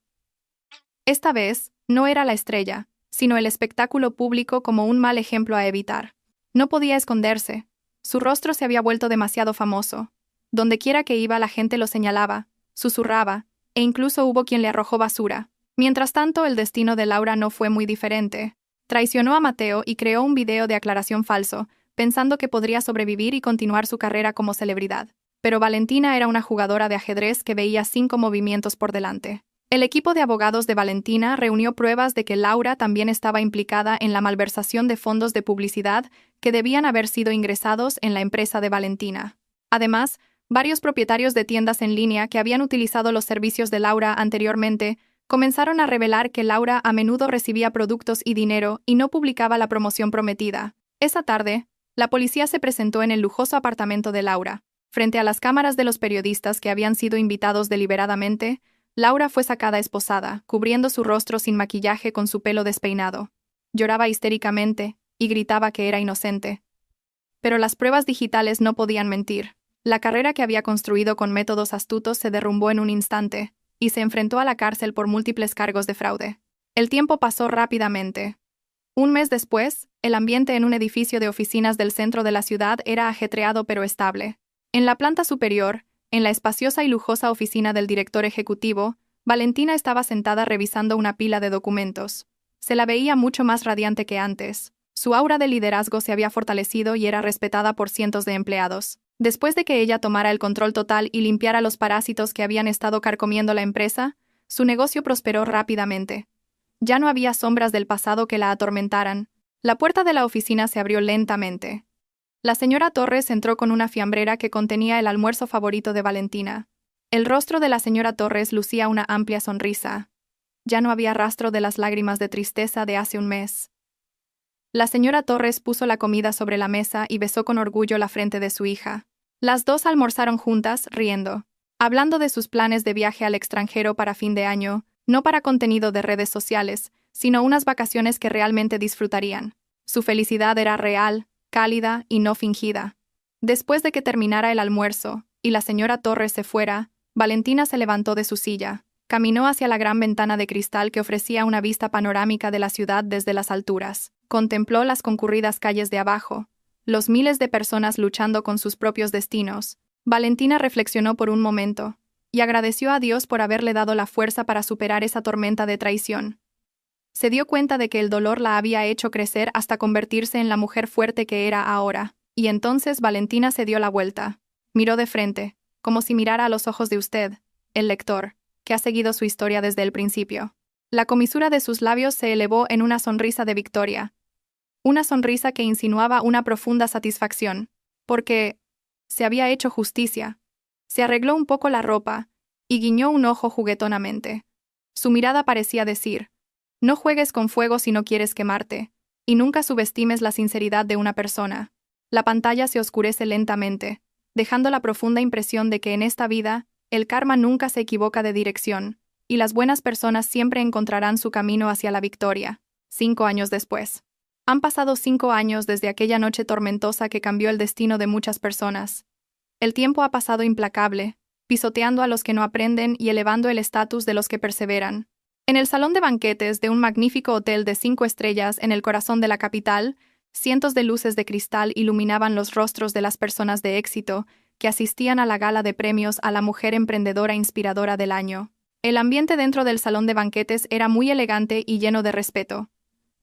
Esta vez, no era la estrella, sino el espectáculo público como un mal ejemplo a evitar. No podía esconderse. Su rostro se había vuelto demasiado famoso. Dondequiera que iba la gente lo señalaba, susurraba, e incluso hubo quien le arrojó basura. Mientras tanto, el destino de Laura no fue muy diferente. Traicionó a Mateo y creó un video de aclaración falso, pensando que podría sobrevivir y continuar su carrera como celebridad. Pero Valentina era una jugadora de ajedrez que veía 5 movimientos por delante. El equipo de abogados de Valentina reunió pruebas de que Laura también estaba implicada en la malversación de fondos de publicidad que debían haber sido ingresados en la empresa de Valentina. Además, varios propietarios de tiendas en línea que habían utilizado los servicios de Laura anteriormente comenzaron a revelar que Laura a menudo recibía productos y dinero y no publicaba la promoción prometida. Esa tarde, la policía se presentó en el lujoso apartamento de Laura. Frente a las cámaras de los periodistas que habían sido invitados deliberadamente, Laura fue sacada esposada, cubriendo su rostro sin maquillaje con su pelo despeinado. Lloraba histéricamente y gritaba que era inocente. Pero las pruebas digitales no podían mentir. La carrera que había construido con métodos astutos se derrumbó en un instante, y se enfrentó a la cárcel por múltiples cargos de fraude. El tiempo pasó rápidamente. Un mes después, el ambiente en un edificio de oficinas del centro de la ciudad era ajetreado pero estable. En la planta superior, en la espaciosa y lujosa oficina del director ejecutivo, Valentina estaba sentada revisando una pila de documentos. Se la veía mucho más radiante que antes. Su aura de liderazgo se había fortalecido y era respetada por cientos de empleados. Después de que ella tomara el control total y limpiara los parásitos que habían estado carcomiendo la empresa, su negocio prosperó rápidamente. Ya no había sombras del pasado que la atormentaran. La puerta de la oficina se abrió lentamente. La señora Torres entró con una fiambrera que contenía el almuerzo favorito de Valentina. El rostro de la señora Torres lucía una amplia sonrisa. Ya no había rastro de las lágrimas de tristeza de hace un mes. La señora Torres puso la comida sobre la mesa y besó con orgullo la frente de su hija. Las dos almorzaron juntas, riendo, hablando de sus planes de viaje al extranjero para fin de año, no para contenido de redes sociales, sino unas vacaciones que realmente disfrutarían. Su felicidad era real, cálida y no fingida. Después de que terminara el almuerzo y la señora Torres se fuera, Valentina se levantó de su silla, caminó hacia la gran ventana de cristal que ofrecía una vista panorámica de la ciudad desde las alturas. Contempló las concurridas calles de abajo, los miles de personas luchando con sus propios destinos. Valentina reflexionó por un momento y agradeció a Dios por haberle dado la fuerza para superar esa tormenta de traición. Se dio cuenta de que el dolor la había hecho crecer hasta convertirse en la mujer fuerte que era ahora, y entonces Valentina se dio la vuelta. Miró de frente, como si mirara a los ojos de usted, el lector, que ha seguido su historia desde el principio. La comisura de sus labios se elevó en una sonrisa de victoria. Una sonrisa que insinuaba una profunda satisfacción, porque se había hecho justicia. Se arregló un poco la ropa y guiñó un ojo juguetonamente. Su mirada parecía decir: no juegues con fuego si no quieres quemarte, y nunca subestimes la sinceridad de una persona. La pantalla se oscurece lentamente, dejando la profunda impresión de que en esta vida, el karma nunca se equivoca de dirección, y las buenas personas siempre encontrarán su camino hacia la victoria. 5 años después. Han pasado 5 años desde aquella noche tormentosa que cambió el destino de muchas personas. El tiempo ha pasado implacable, pisoteando a los que no aprenden y elevando el estatus de los que perseveran. En el salón de banquetes de un magnífico hotel de 5 estrellas en el corazón de la capital, cientos de luces de cristal iluminaban los rostros de las personas de éxito que asistían a la gala de premios a la mujer emprendedora inspiradora del año. El ambiente dentro del salón de banquetes era muy elegante y lleno de respeto.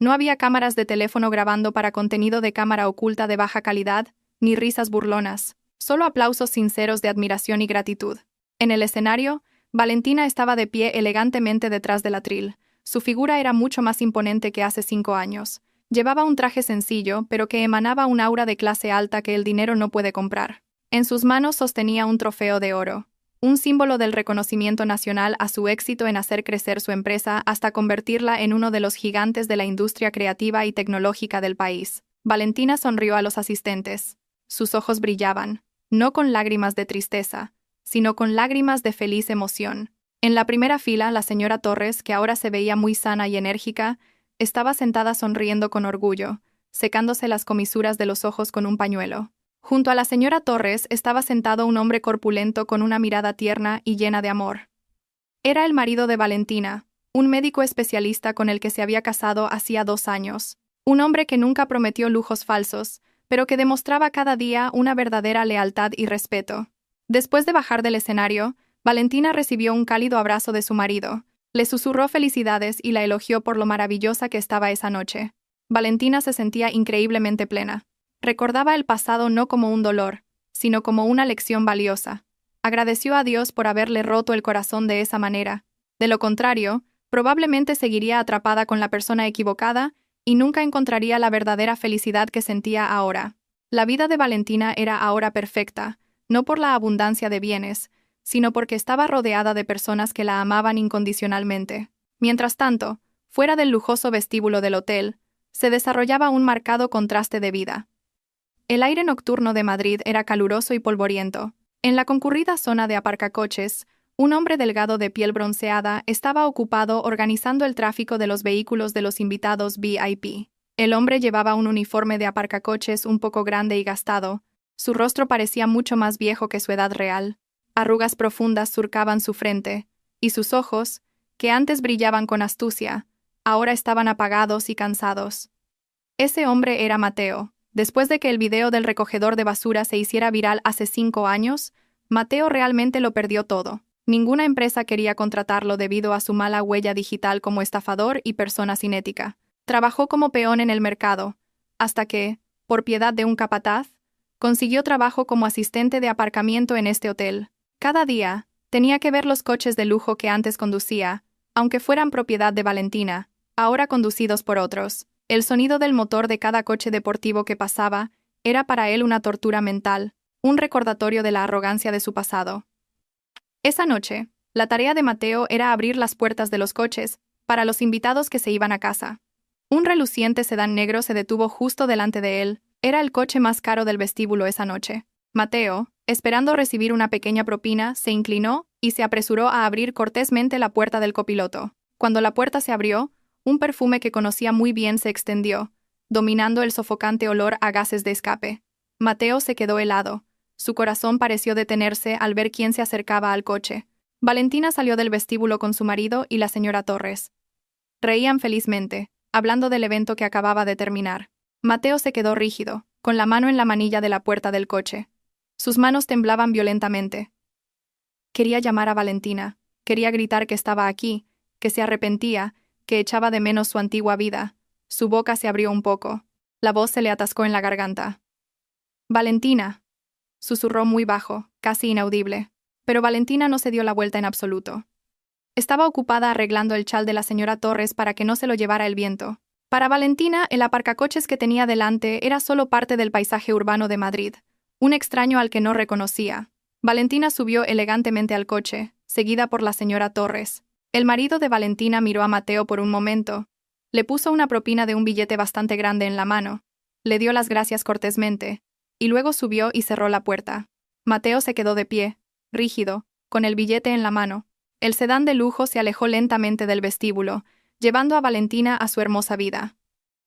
No había cámaras de teléfono grabando para contenido de cámara oculta de baja calidad, ni risas burlonas, solo aplausos sinceros de admiración y gratitud. En el escenario, Valentina estaba de pie elegantemente detrás del atril. Su figura era mucho más imponente que hace 5 años. Llevaba un traje sencillo, pero que emanaba un aura de clase alta que el dinero no puede comprar. En sus manos sostenía un trofeo de oro, un símbolo del reconocimiento nacional a su éxito en hacer crecer su empresa hasta convertirla en uno de los gigantes de la industria creativa y tecnológica del país. Valentina sonrió a los asistentes. Sus ojos brillaban, no con lágrimas de tristeza, sino con lágrimas de feliz emoción. En la primera fila, la señora Torres, que ahora se veía muy sana y enérgica, estaba sentada sonriendo con orgullo, secándose las comisuras de los ojos con un pañuelo. Junto a la señora Torres estaba sentado un hombre corpulento con una mirada tierna y llena de amor. Era el marido de Valentina, un médico especialista con el que se había casado hacía 2 años. Un hombre que nunca prometió lujos falsos, pero que demostraba cada día una verdadera lealtad y respeto. Después de bajar del escenario, Valentina recibió un cálido abrazo de su marido. Le susurró felicidades y la elogió por lo maravillosa que estaba esa noche. Valentina se sentía increíblemente plena. Recordaba el pasado no como un dolor, sino como una lección valiosa. Agradeció a Dios por haberle roto el corazón de esa manera. De lo contrario, probablemente seguiría atrapada con la persona equivocada y nunca encontraría la verdadera felicidad que sentía ahora. La vida de Valentina era ahora perfecta, no por la abundancia de bienes, sino porque estaba rodeada de personas que la amaban incondicionalmente. Mientras tanto, fuera del lujoso vestíbulo del hotel, se desarrollaba un marcado contraste de vida. El aire nocturno de Madrid era caluroso y polvoriento. En la concurrida zona de aparcacoches, un hombre delgado de piel bronceada estaba ocupado organizando el tráfico de los vehículos de los invitados VIP. El hombre llevaba un uniforme de aparcacoches un poco grande y gastado. Su rostro parecía mucho más viejo que su edad real. Arrugas profundas surcaban su frente, y sus ojos, que antes brillaban con astucia, ahora estaban apagados y cansados. Ese hombre era Mateo. Después de que el video del recogedor de basura se hiciera viral hace 5 años, Mateo realmente lo perdió todo. Ninguna empresa quería contratarlo debido a su mala huella digital como estafador y persona sin ética. Trabajó como peón en el mercado, hasta que, por piedad de un capataz, consiguió trabajo como asistente de aparcamiento en este hotel. Cada día, tenía que ver los coches de lujo que antes conducía, aunque fueran propiedad de Valentina, ahora conducidos por otros. El sonido del motor de cada coche deportivo que pasaba era para él una tortura mental, un recordatorio de la arrogancia de su pasado. Esa noche, la tarea de Mateo era abrir las puertas de los coches para los invitados que se iban a casa. Un reluciente sedán negro se detuvo justo delante de él. Era el coche más caro del vestíbulo esa noche. Mateo, esperando recibir una pequeña propina, se inclinó y se apresuró a abrir cortésmente la puerta del copiloto. Cuando la puerta se abrió, un perfume que conocía muy bien se extendió, dominando el sofocante olor a gases de escape. Mateo se quedó helado. Su corazón pareció detenerse al ver quién se acercaba al coche. Valentina salió del vestíbulo con su marido y la señora Torres. Reían felizmente, hablando del evento que acababa de terminar. Mateo se quedó rígido, con la mano en la manilla de la puerta del coche. Sus manos temblaban violentamente. Quería llamar a Valentina, quería gritar que estaba aquí, que se arrepentía, que echaba de menos su antigua vida. Su boca se abrió un poco. La voz se le atascó en la garganta. «Valentina», susurró muy bajo, casi inaudible. Pero Valentina no se dio la vuelta en absoluto. Estaba ocupada arreglando el chal de la señora Torres para que no se lo llevara el viento. Para Valentina, el aparcacoches que tenía delante era solo parte del paisaje urbano de Madrid, un extraño al que no reconocía. Valentina subió elegantemente al coche, seguida por la señora Torres. El marido de Valentina miró a Mateo por un momento. Le puso una propina de un billete bastante grande en la mano. Le dio las gracias cortésmente, y luego subió y cerró la puerta. Mateo se quedó de pie, rígido, con el billete en la mano. El sedán de lujo se alejó lentamente del vestíbulo, llevando a Valentina a su hermosa vida.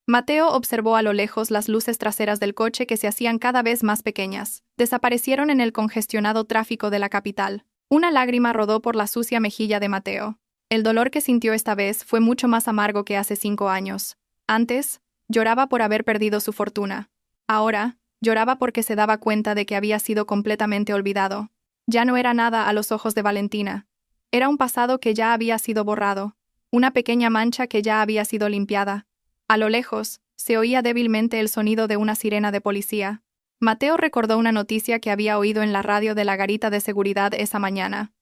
Mateo observó a lo lejos las luces traseras del coche que se hacían cada vez más pequeñas. Desaparecieron en el congestionado tráfico de la capital. Una lágrima rodó por la sucia mejilla de Mateo. El dolor que sintió esta vez fue mucho más amargo que hace 5 años. Antes, lloraba por haber perdido su fortuna. Ahora, lloraba porque se daba cuenta de que había sido completamente olvidado. Ya no era nada a los ojos de Valentina. Era un pasado que ya había sido borrado, una pequeña mancha que ya había sido limpiada. A lo lejos, se oía débilmente el sonido de una sirena de policía. Mateo recordó una noticia que había oído en la radio de la garita de seguridad esa mañana.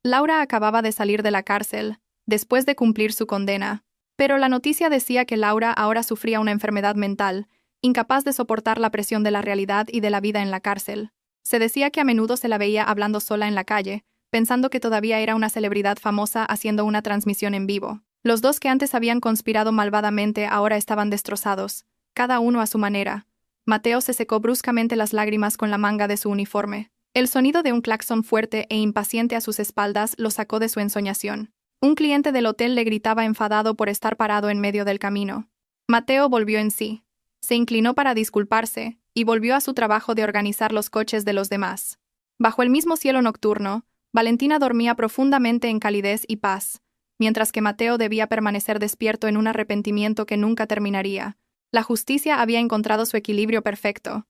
Laura acababa de salir de la cárcel, después de cumplir su condena, pero la noticia decía que Laura ahora sufría una enfermedad mental, incapaz de soportar la presión de la realidad y de la vida en la cárcel. Se decía que a menudo se la veía hablando sola en la calle, pensando que todavía era una celebridad famosa haciendo una transmisión en vivo. Los dos que antes habían conspirado malvadamente ahora estaban destrozados, cada uno a su manera. Mateo se secó bruscamente las lágrimas con la manga de su uniforme. El sonido de un claxon fuerte e impaciente a sus espaldas lo sacó de su ensoñación. Un cliente del hotel le gritaba enfadado por estar parado en medio del camino. Mateo volvió en sí. Se inclinó para disculparse, y volvió a su trabajo de organizar los coches de los demás. Bajo el mismo cielo nocturno, Valentina dormía profundamente en calidez y paz, mientras que Mateo debía permanecer despierto en un arrepentimiento que nunca terminaría. La justicia había encontrado su equilibrio perfecto.